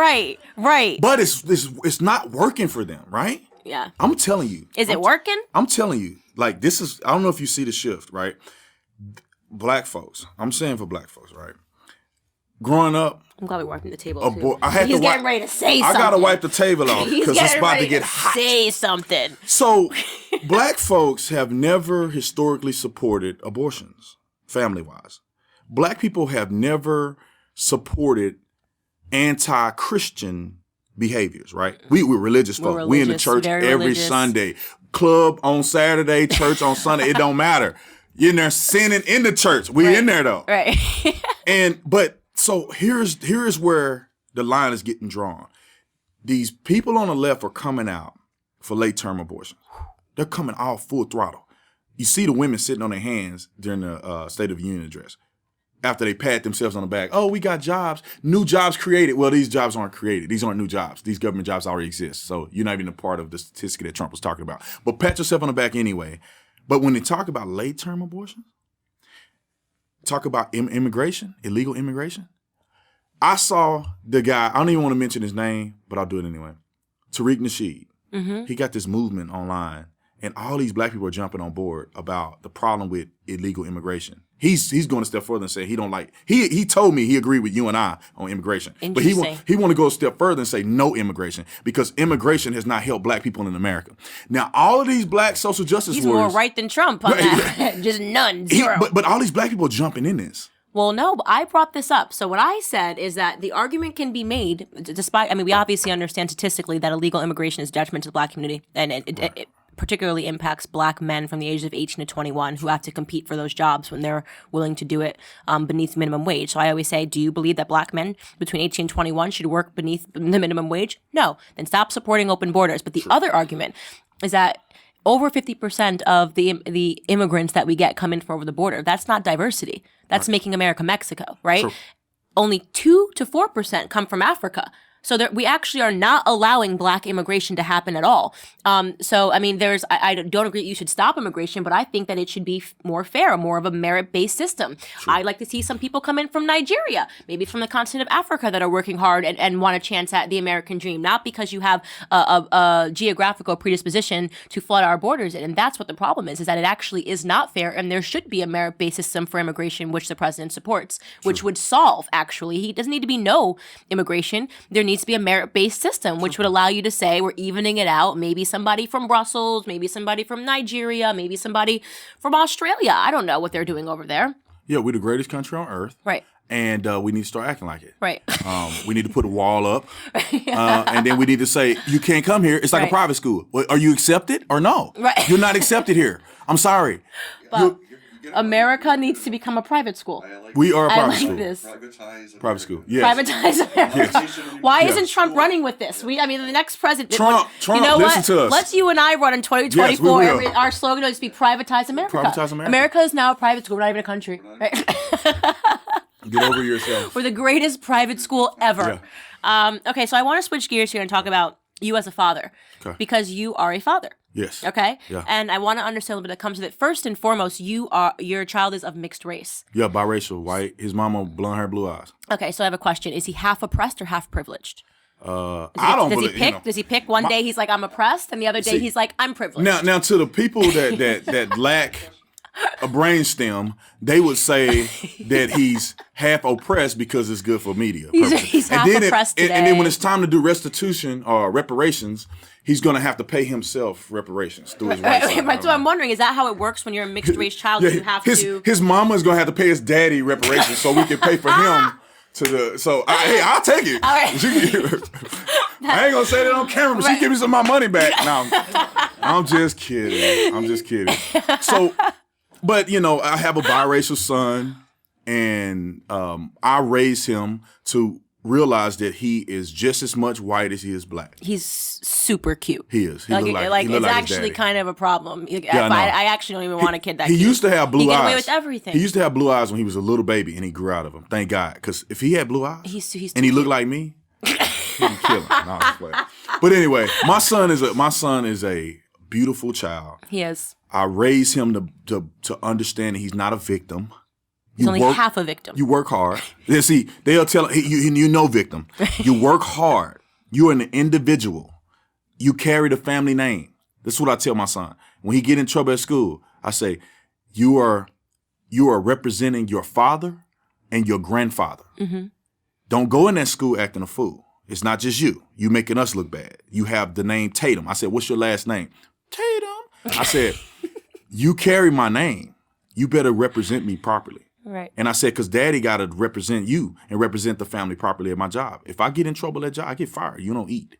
Right. But it's not working for them, right? Yeah. I'm telling you. Is it working? I'm telling you. Like, this is, I don't know if you see the shift, right? Black folks. I'm saying for black folks, right? Growing up, I'm glad we're wiping the table. Too. He's getting ready to say something. I gotta wipe the table off because it's about to get hot. Say something. So, black folks have never historically supported abortions, family-wise. Black people have never supported anti-Christian behaviors, right? We're religious folk. We in the church every Sunday, club on Saturday, church on Sunday. It don't matter. You're in there sinning in the church. We in there though, right? So here's where the line is getting drawn. These people on the left are coming out for late-term abortion. They're coming all full throttle. You see the women sitting on their hands during the State of the Union address after they pat themselves on the back. Oh, we got jobs, new jobs created. Well, these jobs aren't created. These aren't new jobs. These government jobs already exist. So you're not even a part of the statistic that Trump was talking about. But pat yourself on the back anyway. But when they talk about late-term abortion, talk about immigration, illegal immigration. I saw the guy, I don't even want to mention his name, but I'll do it anyway. Tariq Nasheed. Mm-hmm. He got this movement online, and all these black people are jumping on board about the problem with illegal immigration. He's going a step further and say he don't like, he told me he agreed with you and I on immigration. But he want to go a step further and say no immigration because immigration has not helped black people in America. Now, all of these black social justice warriors. He's more right than Trump on that. Just none, zero. But all these black people are jumping in this. Well, no, but I brought this up. So what I said is that the argument can be made, despite, I mean, we obviously understand statistically that illegal immigration is detriment to the black community, and it particularly impacts black men from the ages of 18 to 21 who have to compete for those jobs when they're willing to do it beneath minimum wage. So I always say, do you believe that black men between 18 and 21 should work beneath the minimum wage? No. Then stop supporting open borders. But the other argument is that over 50% of the immigrants that we get come in from over the border. That's not diversity. That's making America Mexico, right? True. Only 2 to 4% come from Africa. So we actually are not allowing black immigration to happen at all. So, I mean, I don't agree that you should stop immigration, but I think that it should be more fair, more of a merit-based system. True. I'd like to see some people come in from Nigeria, maybe from the continent of Africa, that are working hard and want a chance at the American dream, not because you have a geographical predisposition to flood our borders. And that's what the problem is that it actually is not fair, and there should be a merit-based system for immigration, which the president supports, which would solve, actually. He doesn't need to be no immigration. There needs to be a merit-based system, which would allow you to say, we're evening it out. Maybe somebody from Brussels, maybe somebody from Nigeria, maybe somebody from Australia. I don't know what they're doing over there. Yeah, we're the greatest country on earth. Right. And we need to start acting like it. Right. We need to put a wall up. And then we need to say, you can't come here. It's like a private school. Well, are you accepted or no? Right. You're not accepted here. I'm sorry. But America needs to become a private school. We are a private school. This. Privatize private school. Yes. Privatize America. Yes. Why isn't Trump running with this? The next president. Trump, you know listen what? to us. Let's you and I run in 2024. Yes, we will. Our slogan will just be privatize America. Privatize America. America is now a private school. We're not even a country. Right? Get over yourself. We're the greatest private school ever. Yeah. Okay, so I want to switch gears here and talk about you as a father. Okay. Because you are a father. Yes. Okay? Yeah. And I want to understand a little bit that comes with it. First and foremost, your child is of mixed race. Yeah, biracial, white. His mama, blonde hair, blue eyes. Okay, so I have a question. Is he half oppressed or half privileged? I don't believe. Does he pick one day he's like, I'm oppressed, and the other day he's like, I'm privileged? Now to the people that lack a brainstem, they would say that he's half oppressed because it's good for media. He's half oppressed today. And then when it's time to do restitution or reparations, he's going to have to pay himself reparations through his white side. Right. So I'm wondering, is that how it works when you're a mixed race child? You have his mama is going to have to pay his daddy reparations so we can pay for him. I'll take it. All right. I ain't gonna say that on camera, but she give me some of my money back. No, I'm just kidding. So, but I have a biracial son, and I raised him to realize that he is just as much white as he is black. He's super cute. He is. He it's actually kind of a problem. I actually don't even want a kid that cute. He used to have blue eyes. He get away with everything. He used to have blue eyes when he was a little baby, and he grew out of them. Thank God. Because if he had blue eyes and he looked like me, he'd kill him. No, I'm playing. But anyway, my son is a beautiful child. He is. I raised him to understand that he's not a victim. He's only half a victim. You work hard. See, they'll tell you victim. You work hard. You're an individual. You carry the family name. That's what I tell my son. When he get in trouble at school, I say, you are representing your father and your grandfather. Mm-hmm. Don't go in that school acting a fool. It's not just you. You making us look bad. You have the name Tatum. I said, what's your last name? Tatum. I said, you carry my name. You better represent me properly. Right. And I said, because daddy got to represent you and represent the family properly at my job. If I get in trouble at job, I get fired. You don't eat.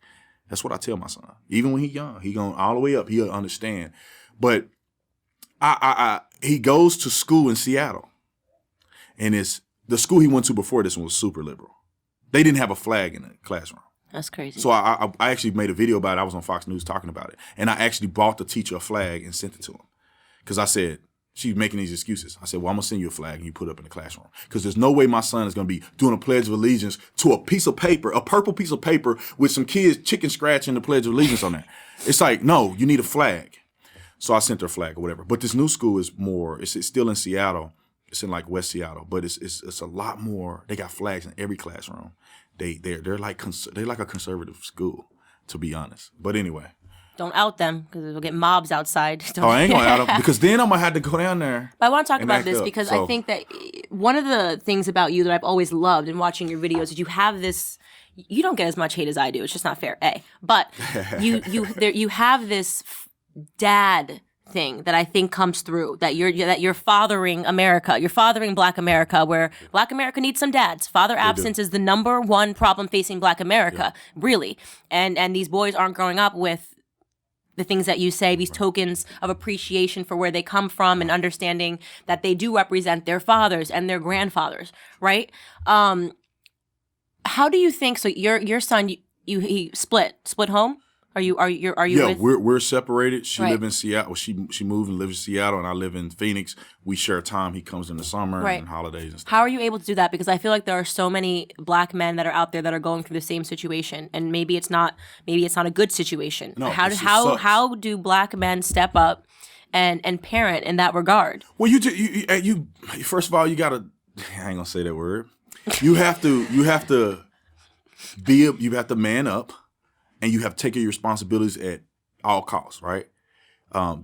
That's what I tell my son. Even when he's young, he going all the way up. He'll understand. But he goes to school in Seattle. And the school he went to before this one was super liberal. They didn't have a flag in the classroom. That's crazy. So I actually made a video about it. I was on Fox News talking about it. And I actually bought the teacher a flag and sent it to him. Because I said, she's making these excuses. I said, well, I'm going to send you a flag and you put it up in the classroom. Because there's no way my son is going to be doing a Pledge of Allegiance to a piece of paper, a purple piece of paper with some kids chicken scratching the Pledge of Allegiance on there. It's like, no, you need a flag. So I sent her a flag or whatever. But this new school is more, it's still in Seattle. It's in like West Seattle. But it's a lot more. They got flags in every classroom. They're like a conservative school, to be honest. But anyway. Don't out them because we'll get mobs outside. I ain't gonna out them because then I'm gonna have to go down there. But I want to talk about this because I think that one of the things about you that I've always loved in watching your videos is you have this. You don't get as much hate as I do. It's just not fair. But you have this dad thing that I think comes through that you're fathering America. You're fathering Black America, where Black America needs some dads. Father absence is the number one problem facing Black America, really. And these boys aren't growing up with the things that you say, these tokens of appreciation for where they come from and understanding that they do represent their fathers and their grandfathers, right? How do you think, so your son, he split home? Are you Yeah, with? we're separated. She Right. live in Seattle. She moved and lives in Seattle, and I live in Phoenix. We share time. He comes in the summer Right. and holidays and stuff. How are you able to do that? Because I feel like there are so many Black men that are out there that are going through the same situation, and maybe it's not a good situation. No, how it sucks. how do Black men step up and parent in that regard? Well, you first of all, you gotta. I ain't gonna say that word. You have to man up, and you have to take your responsibilities at all costs. Right.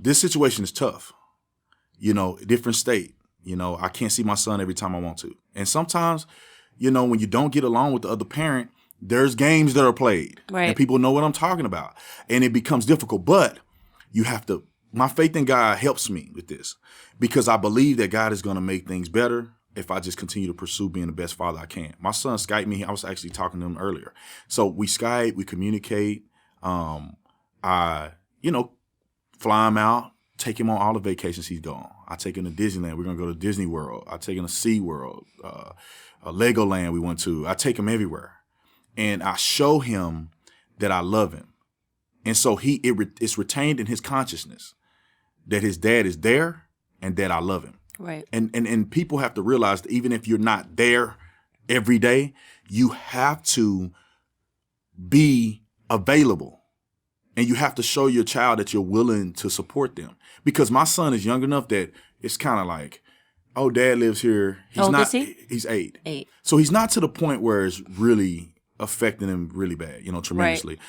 This situation is tough. Different state. I can't see my son every time I want to, and sometimes, when you don't get along with the other parent, there's games that are played, Right. and people know what I'm talking about, and it becomes difficult. But you have to. My faith in God helps me with this because I believe that God is going to make things better if I just continue to pursue being the best father I can. My son Skyped me. I was actually talking to him earlier. So we Skype, we communicate. I fly him out, take him on all the vacations he's gone. I take him to Disneyland. We're going to go to Disney World. I take him to Sea World, Legoland we went to. I take him everywhere. And I show him that I love him. And so it's retained in his consciousness that his dad is there and that I love him. Right. And people have to realize that even if you're not there every day, you have to be available. And you have to show your child that you're willing to support them. Because my son is young enough that it's kind of like, oh, dad lives here. How old is he? He's 8. 8. So he's not to the point where it's really affecting him really bad, tremendously. Right.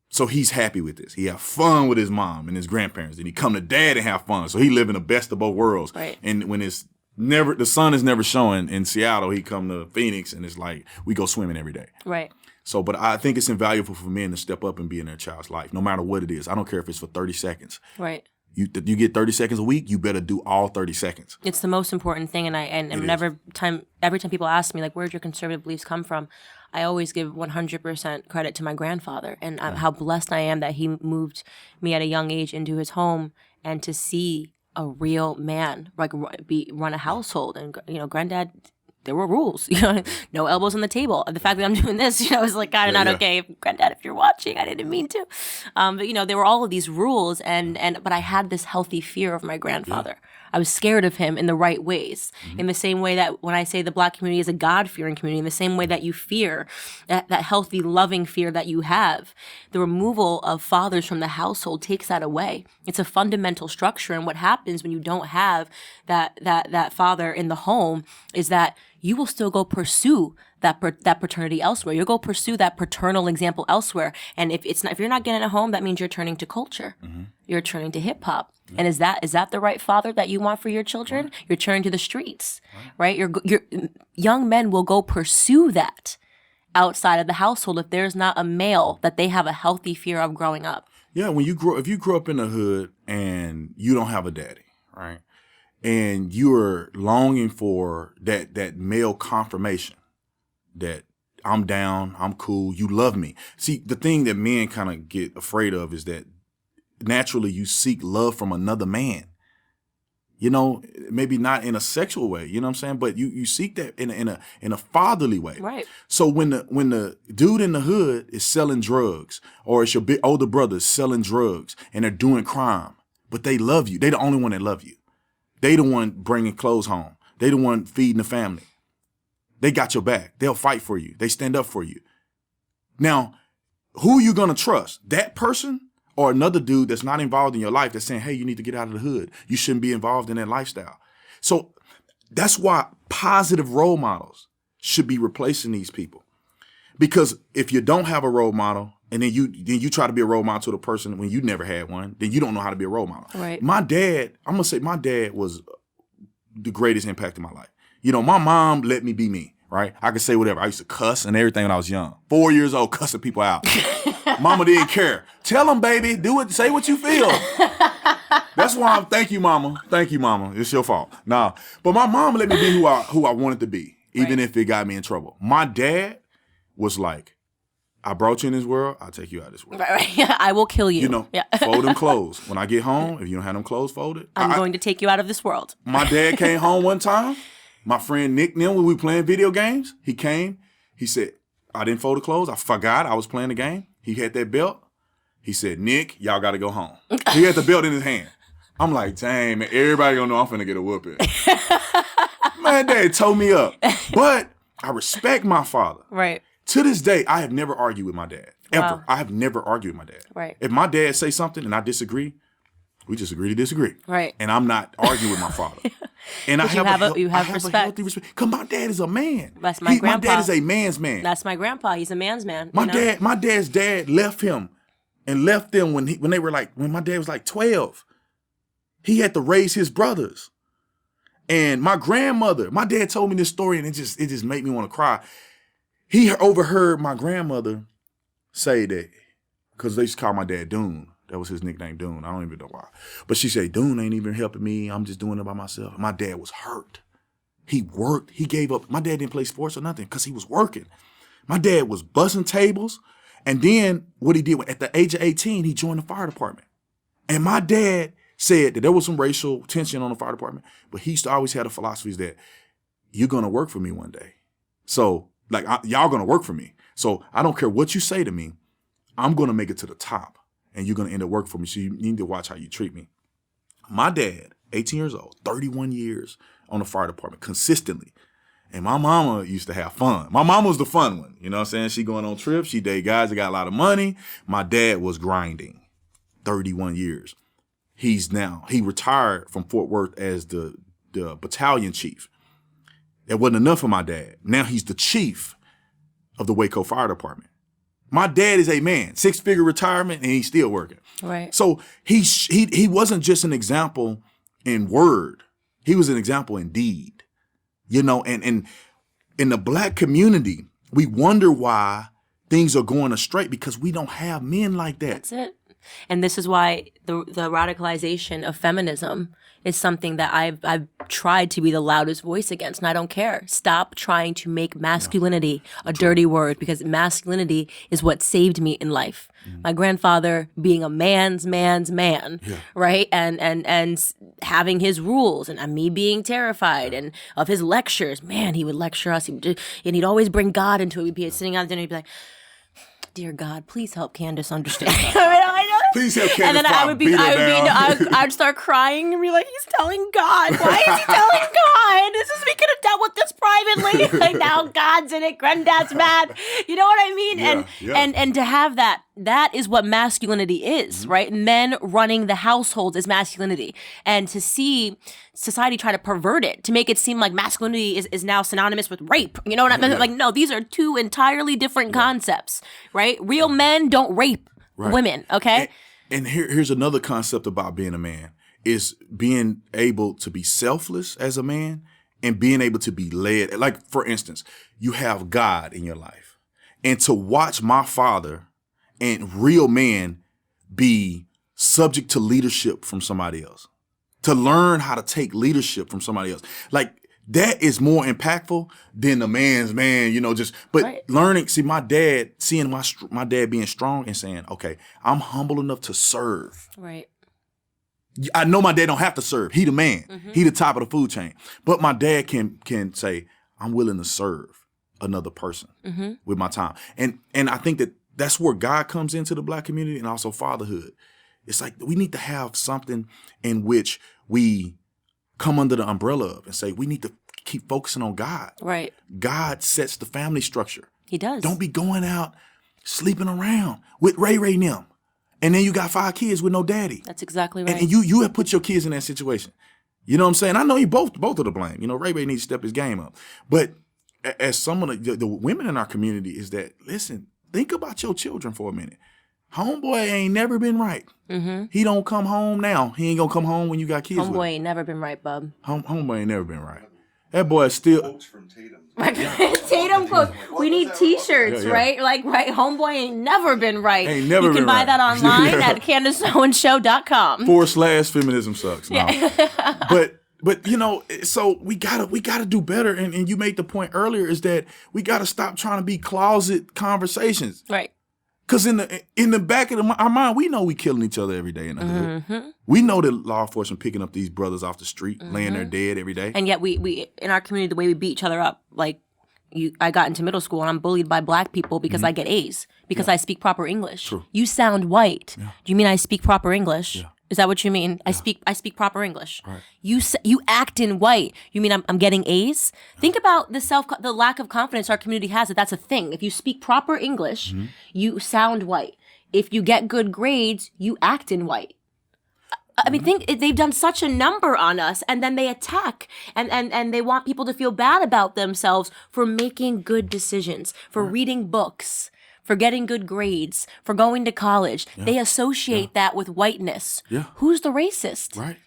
So he's happy with this. He have fun with his mom and his grandparents. And he come to dad and have fun. So he live in the best of both worlds. Right. And when the sun is never showing in Seattle, he come to Phoenix and it's like we go swimming every day. Right. So, but I think it's invaluable for men to step up and be in their child's life, no matter what it is. I don't care if it's for 30 seconds. Right. You get 30 seconds a week, you better do all 30 seconds. It's the most important thing, and every time people ask me, like, where'd your conservative beliefs come from, I always give 100% credit to my grandfather and how blessed I am that he moved me at a young age into his home and to see a real man run a household. And granddad, there were rules, no elbows on the table. The fact that I'm doing this, is like kind of not okay. Granddad, if you're watching, I didn't mean to. But there were all of these rules, but I had this healthy fear of my grandfather. Yeah. I was scared of him in the right ways. Mm-hmm. In the same way that when I say the Black community is a God-fearing community, in the same way that you fear, that healthy, loving fear that you have, the removal of fathers from the household takes that away. It's a fundamental structure. And what happens when you don't have that father in the home is that you will still go pursue that paternity elsewhere. You'll go pursue that paternal example elsewhere. And if you're not getting it at home, that means you're turning to culture. Mm-hmm. You're turning to hip hop. Mm-hmm. And is that the right father that you want for your children? Right. You're turning to the streets, right? Your young men will go pursue that outside of the household if there's not a male that they have a healthy fear of growing up. Yeah, if you grow up in the hood and you don't have a daddy, right? And you're longing for that male confirmation that I'm down, I'm cool, you love me. See, the thing that men kind of get afraid of is that naturally you seek love from another man. Maybe not in a sexual way, you know what I'm saying? But you seek that in a fatherly way. Right. So when the dude in the hood is selling drugs, or it's your big older brother selling drugs and they're doing crime, but they love you. They the only one that love you. They the one bringing clothes home. They the one feeding the family. They got your back. They'll fight for you. They stand up for you. Now, who are you going to trust? That person or another dude that's not involved in your life that's saying, hey, you need to get out of the hood. You shouldn't be involved in that lifestyle. So that's why positive role models should be replacing these people. Because if you don't have a role model and then you try to be a role model to the person when you never had one, then you don't know how to be a role model. Right. My dad was the greatest impact in my life. My mom let me be me, right? I could say whatever. I used to cuss and everything when I was young. 4 years old, cussing people out. Mama didn't care. Tell them, baby, do it. Say what you feel. That's why thank you, mama. Thank you, mama. It's your fault. Nah, but my mom let me be who I wanted to be, even if it got me in trouble. My dad was like, I brought you in this world, I'll take you out of this world. Right. I will kill you. Fold them clothes. When I get home, if you don't have them clothes folded, I'm going to take you out of this world. My dad came home one time. My friend Nick and them, when we were playing video games, he came. He said, I didn't fold the clothes. I forgot I was playing the game. He had that belt. He said, Nick, y'all got to go home. He had the belt in his hand. I'm like, dang, man, everybody gonna know I'm finna get a whooping. My dad told me up. But I respect my father. Right. To this day, I have never argued with my dad. Ever. Wow. I have never argued with my dad. Right. If my dad say something and I disagree, we just agree to disagree. Right. And I'm not arguing with my father. And But I have you have a respect. healthy respect. Because my dad is a man. That's my grandpa. My dad is a man's man. That's my grandpa. He's a man's man. My dad's dad left him and left them when my dad was like 12. He had to raise his brothers. And my grandmother, my dad told me this story and it just made me want to cry. He overheard my grandmother say that, because they used to call my dad Dune. That was his nickname, Dune. I don't even know why. But she said, Dune ain't even helping me. I'm just doing it by myself. My dad was hurt. He worked. He gave up. My dad didn't play sports or nothing because he was working. My dad was bussing tables. And then what he did, at the age of 18, he joined the fire department. And my dad said that there was some racial tension on the fire department, but he used to always have the philosophies that you're going to work for me one day. So, y'all going to work for me. So I don't care what you say to me. I'm going to make it to the top, and you're going to end up working for me. So you need to watch how you treat me. My dad, 18 years old, 31 years on the fire department, consistently. And my mama used to have fun. My mama was the fun one. You know what I'm saying? She going on trips. She dated guys that got a lot of money. My dad was grinding 31 years. He retired from Fort Worth as the battalion chief. That wasn't enough for my dad. Now he's the chief of the Waco Fire Department. My dad is a man, 6-figure retirement, and he's still working. Right. So he wasn't just an example in word. He was an example in deed. You know, and in the black community, we wonder why things are going astray because we don't have men like that. That's it. And this is why the radicalization of feminism is something that I've tried to be the loudest voice against, and I don't care. Stop trying to make masculinity a dirty word, because masculinity is what saved me in life. My grandfather being a man's man, right? And having his rules, and me being terrified and of his lectures. Man, he would lecture us, and he'd always bring God into it. We'd be sitting out at dinner, he'd be like, dear God, please help Candace understand. I know. Please help Candace. And then I'd start crying and be like, he's telling God. Why is he telling God? We could have dealt with this privately. Like, now God's in it. Granddad's mad. You know what I mean? And to have that is what masculinity is, right? Men running the households is masculinity. And to see society try to pervert it, to make it seem like masculinity is now synonymous with rape. You know what I mean? Like, no, these are two entirely different concepts, right? Real men don't rape women, okay? And here's another concept about being a man, is being able to be selfless as a man and being able to be led. Like, for instance, you have God in your life. And to watch my father and real man be subject to leadership from somebody else, to learn how to take leadership from somebody else. Like, that is more impactful than the man's man, learning, my dad, seeing my dad being strong and saying, okay, I'm humble enough to serve. Right. I know my dad don't have to serve. He the man. Mm-hmm. He the top of the food chain. But my dad can say, I'm willing to serve another person with my time. And I think that's where God comes into the black community, and also fatherhood. It's like we need to have something in which we come under the umbrella of and say, we need to keep focusing on God. Right. God sets the family structure. He does. Don't be going out sleeping around with Ray and them. And then you got 5 kids with no daddy. That's exactly right. And you have put your kids in that situation. You know what I'm saying? I know you both are to blame. You know, Ray needs to step his game up. But as some of the women in our community is that, listen, think about your children for a minute. Homeboy ain't never been right. Mm-hmm. He don't come home now. He ain't gonna come home when you got kids. Homeboy ain't never been right, bub. Homeboy ain't never been right. That boy is still. Quotes from Tatum. Tatum quote. We need T-shirts, right? Like, right. Homeboy ain't never been right. Ain't never been right. You can buy that online at CandaceOwensShow.com. / feminism sucks. No. But you know, so we gotta do better. And you made the point earlier is that we gotta stop trying to be closet conversations. Right. Because in the back of our mind, we know we killing each other every day in the hood. Mm-hmm. We know that law enforcement picking up these brothers off the street, laying there dead every day. And yet we in our community, the way we beat each other up, like, I got into middle school and I'm bullied by black people because I get A's because I speak proper English. True. You sound white. Yeah. Do you mean I speak proper English? Yeah. Is that what you mean? I speak proper English. Right. You act in white. You mean I'm getting A's? Think about the lack of confidence our community has that that's a thing. If you speak proper English, you sound white. If you get good grades, you act in white. I mean, they've done such a number on us, and then they attack, and they want people to feel bad about themselves for making good decisions, for reading books, for getting good grades, for going to college. Yeah. They associate that with whiteness. Yeah. Who's the racist? Right.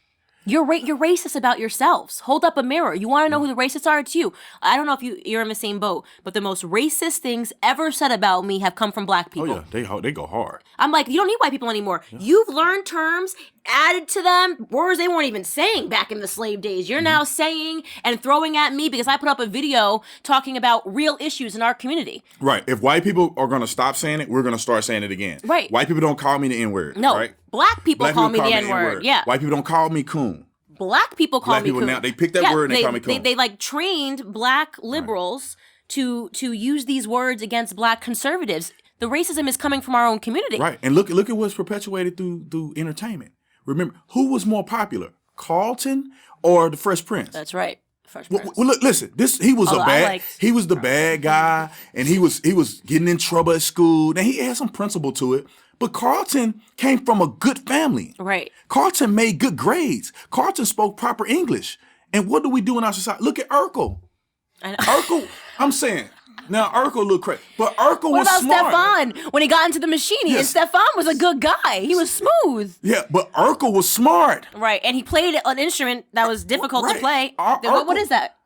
You're racist about yourselves. Hold up a mirror. You want to know who the racists are? It's you. I don't know if you're in the same boat, but the most racist things ever said about me have come from black people. Oh yeah, they go hard. I'm like, you don't need white people anymore. Yeah. You've learned terms, added to them, words they weren't even saying back in the slave days. You're now saying and throwing at me because I put up a video talking about real issues in our community. Right. If white people are going to stop saying it, we're going to start saying it again. Right. White people don't call me the N-word. No. Right? Black people call me the N-word. Yeah. White people don't call me coon. Black people call me coon. Now they pick that word and they call me coon. They like trained black liberals to use these words against black conservatives. The racism is coming from our own community. Right. And look at what's perpetuated through entertainment. Remember, who was more popular, Carlton or the Fresh Prince? That's right. Fresh Prince. Well, look, listen. He was the bad guy, and he was getting in trouble at school. Now he had some principle to it, but Carlton came from a good family. Right. Carlton made good grades. Carlton spoke proper English. And what do we do in our society? Look at Urkel. Urkel, I'm saying. Now, Urkel looked crazy, but Urkel was smart. What about Stefan? When he got into the machine, Stefan was a good guy. He was smooth. Yeah, but Urkel was smart. Right, and he played an instrument that was difficult to play. What is that?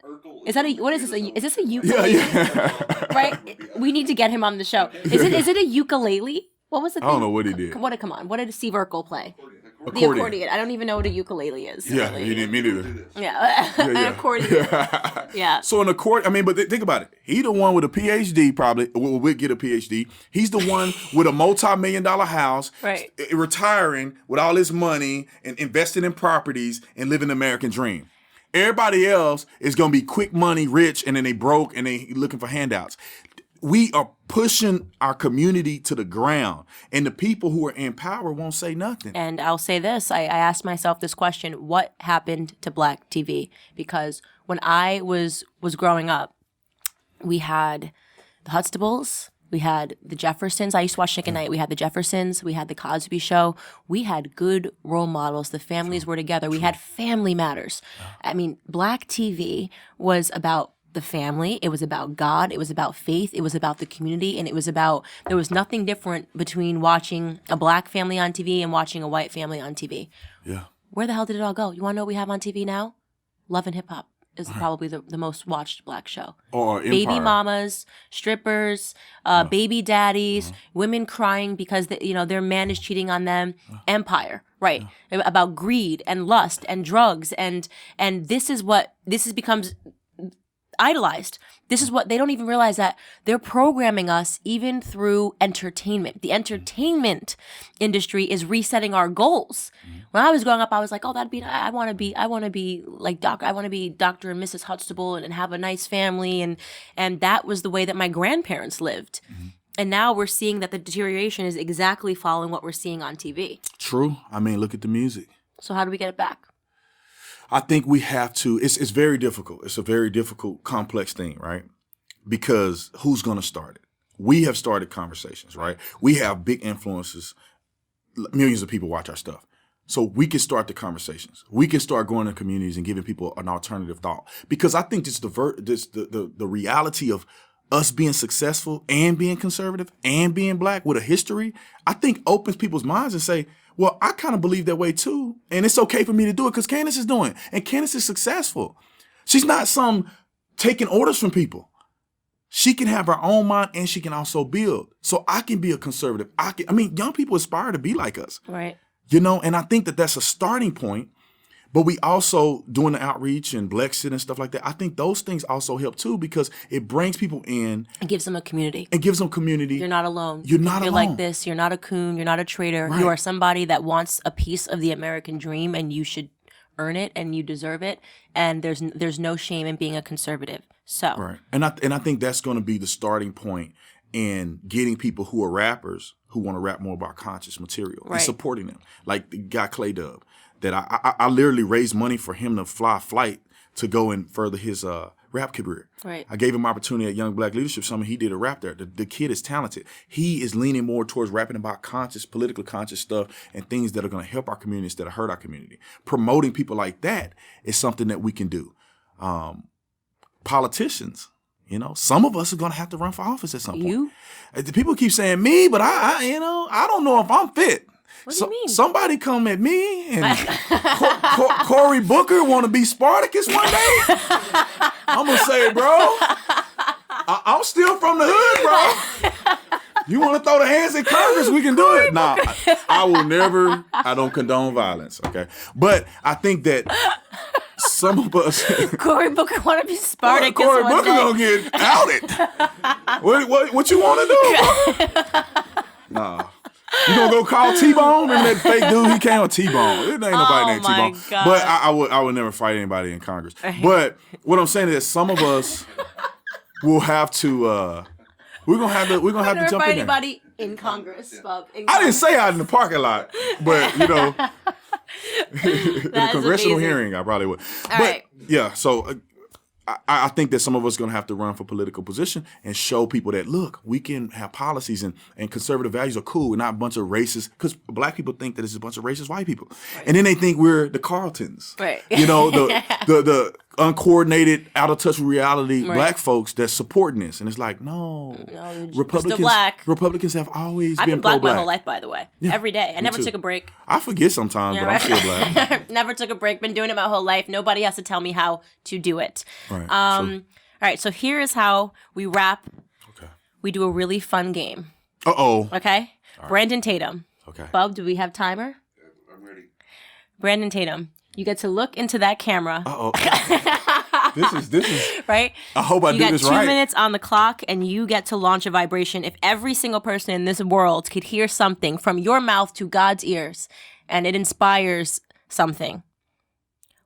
Is this a ukulele? Yeah. Right? We need to get him on the show. Is it a ukulele? What was the thing? I don't know what he did. Come on. What did Steve Urkel play? Accordion. The accordion. I don't even know what a ukulele is. Yeah, he didn't mean either. Yeah. An accordion. Yeah. So an accordion, but think about it. He the one with a PhD probably, will get a PhD. He's the one with a multi-million-dollar house, right, retiring with all his money and investing in properties and living the American dream. Everybody else is going to be quick money, rich, and then they broke and they looking for handouts. We are pushing our community to the ground, and the people who are in power won't say nothing. And I'll say this. I asked myself this question: what happened to black TV? Because when I was growing up, we had the Huxtables, we had the Jeffersons. I used to watch Nick at Night. We had the Jeffersons. We had the Cosby Show. We had good role models. The families were together. We had Family Matters. I mean, black TV was about the family. It was about God. It was about faith. It was about the community. And there was nothing different between watching a black family on TV and watching a white family on TV. Yeah. Where the hell did it all go? You want to know what we have on TV now? Love and Hip Hop is probably the most watched black show. Or Empire. Baby mamas, strippers, baby daddies, women crying because their man is cheating on them. Empire, right? About greed and lust and drugs and this becomes idolized. This is what they don't even realize, that they're programming us even through entertainment. The entertainment industry is resetting our goals. When I was growing up, I was like, oh, I want to be like I want to be Dr. and Mrs. Huxtable and have a nice family. And that was the way that my grandparents lived. Mm-hmm. And now we're seeing that the deterioration is exactly following what we're seeing on TV. True. I mean, look at the music. So how do we get it back? I think we have to, it's very difficult. It's a very difficult, complex thing, right? Because who's going to start it? We have started conversations, right? We have big influences. Millions of people watch our stuff. So we can start the conversations. We can start going to communities and giving people an alternative thought. Because I think the reality of us being successful and being conservative and being black with a history, I think opens people's minds and say, well, I kind of believe that way too. And it's okay for me to do it because Candace is doing it. And Candace is successful. She's not some taking orders from people. She can have her own mind and she can also build. So I can be a conservative. Young people aspire to be like us. Right. And I think that that's a starting point. But we also, doing the outreach and Blexit and stuff like that, I think those things also help too because it brings people in. It gives them a community. You're not alone. You're not alone. You're like this. You're not a coon. You're not a traitor. Right. You are somebody that wants a piece of the American dream, and you should earn it and you deserve it. And there's no shame in being a conservative. So Right. And I think that's going to be the starting point in getting people who are rappers who want to rap more about conscious material and supporting them. Like the guy Clay Dub, that I literally raised money for him to fly a flight to go and further his rap career. Right. I gave him opportunity at Young Black Leadership Summit. He did a rap there. The kid is talented. He is leaning more towards rapping about politically conscious stuff and things that are going to help our communities, that hurt our community. Promoting people like that is something that we can do. Politicians, some of us are going to have to run for office at some point. You? People keep saying me, but I don't know if I'm fit. What do you mean? Somebody come at me and Cory Booker want to be Spartacus one day. I'm going to say, bro, I'm still from the hood, bro. You want to throw the hands in Congress, we can do it. Nah, I will never, I don't condone violence, okay? But I think that some of us... Cory Booker want to be Spartacus Cory one Booker day. going to get outed. What you want to do, bro? Nah. You gonna go call T-Bone? Remember that fake dude? He came with T-Bone. There ain't nobody named T-Bone. God. But I would never fight anybody in Congress. But what I'm saying is some of us will have to we're gonna have to jump in there. Anybody in Congress, Bob. I didn't say out in the parking lot, but in a congressional hearing, I probably would. Right. Yeah, so I think that some of us are going to have to run for political position and show people that, look, we can have policies and conservative values are cool. We're not a bunch of racist, because black people think that it's a bunch of racist white people. Right. And then they think we're the Carltons. Right. The uncoordinated, out of touch with reality black folks that's supporting this. And it's like, no Republicans have always I've been black pro-black. my whole life, by the way. Yeah, every day. I never too. took a break. I forget sometimes, but I'm still black. Never took a break. Been doing it my whole life. Nobody has to tell me how to do it. Right. All right, so here is how we wrap. Okay. We do a really fun game. Uh-oh. Okay? Right. Brandon Tatum. Okay. Bub, do we have timer? Yeah, I'm ready. Brandon Tatum, you get to look into that camera. Uh-oh. This is right? I hope I do this right. You got 2 minutes on the clock, and you get to launch a vibration. If every single person in this world could hear something from your mouth to God's ears, and it inspires something,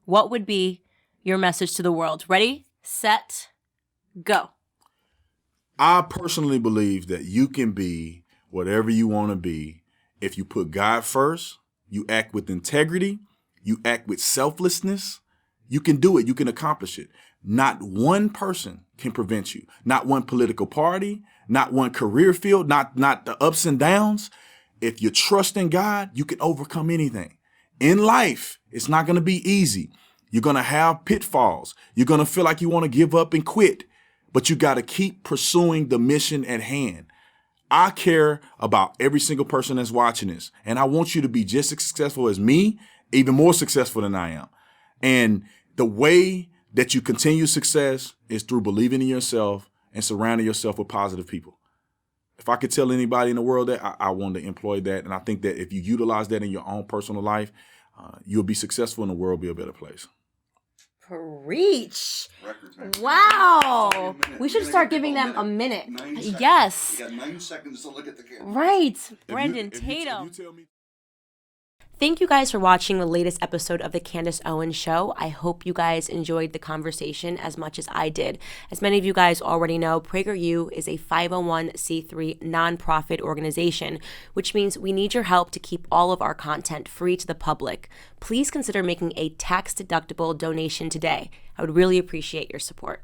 what would be your message to the world? Ready, set, go. I personally believe that you can be whatever you want to be if you put God first, you act with integrity, you act with selflessness. You can do it. You can accomplish it. Not one person can prevent you. Not one political party, not one career field, not the ups and downs. If you trust in God, you can overcome anything. In life, it's not going to be easy. You're going to have pitfalls. You're going to feel like you want to give up and quit, but you got to keep pursuing the mission at hand. I care about every single person that's watching this, and I want you to be just as successful as me, even more successful than I am. And the way that you continue success is through believing in yourself and surrounding yourself with positive people. If I could tell anybody in the world that, I want to employ that. And I think that if you utilize that in your own personal life, you'll be successful and the world will be a better place. Preach. Records, man. Wow. We should start giving them a minute. 9 seconds. Yes. You got 9 seconds to look at the camera. Right. Brandon Tatum. If you tell me- Thank you guys for watching the latest episode of the Candace Owens Show. I hope you guys enjoyed the conversation as much as I did. As many of you guys already know, PragerU is a 501c3 nonprofit organization, which means we need your help to keep all of our content free to the public. Please consider making a tax-deductible donation today. I would really appreciate your support.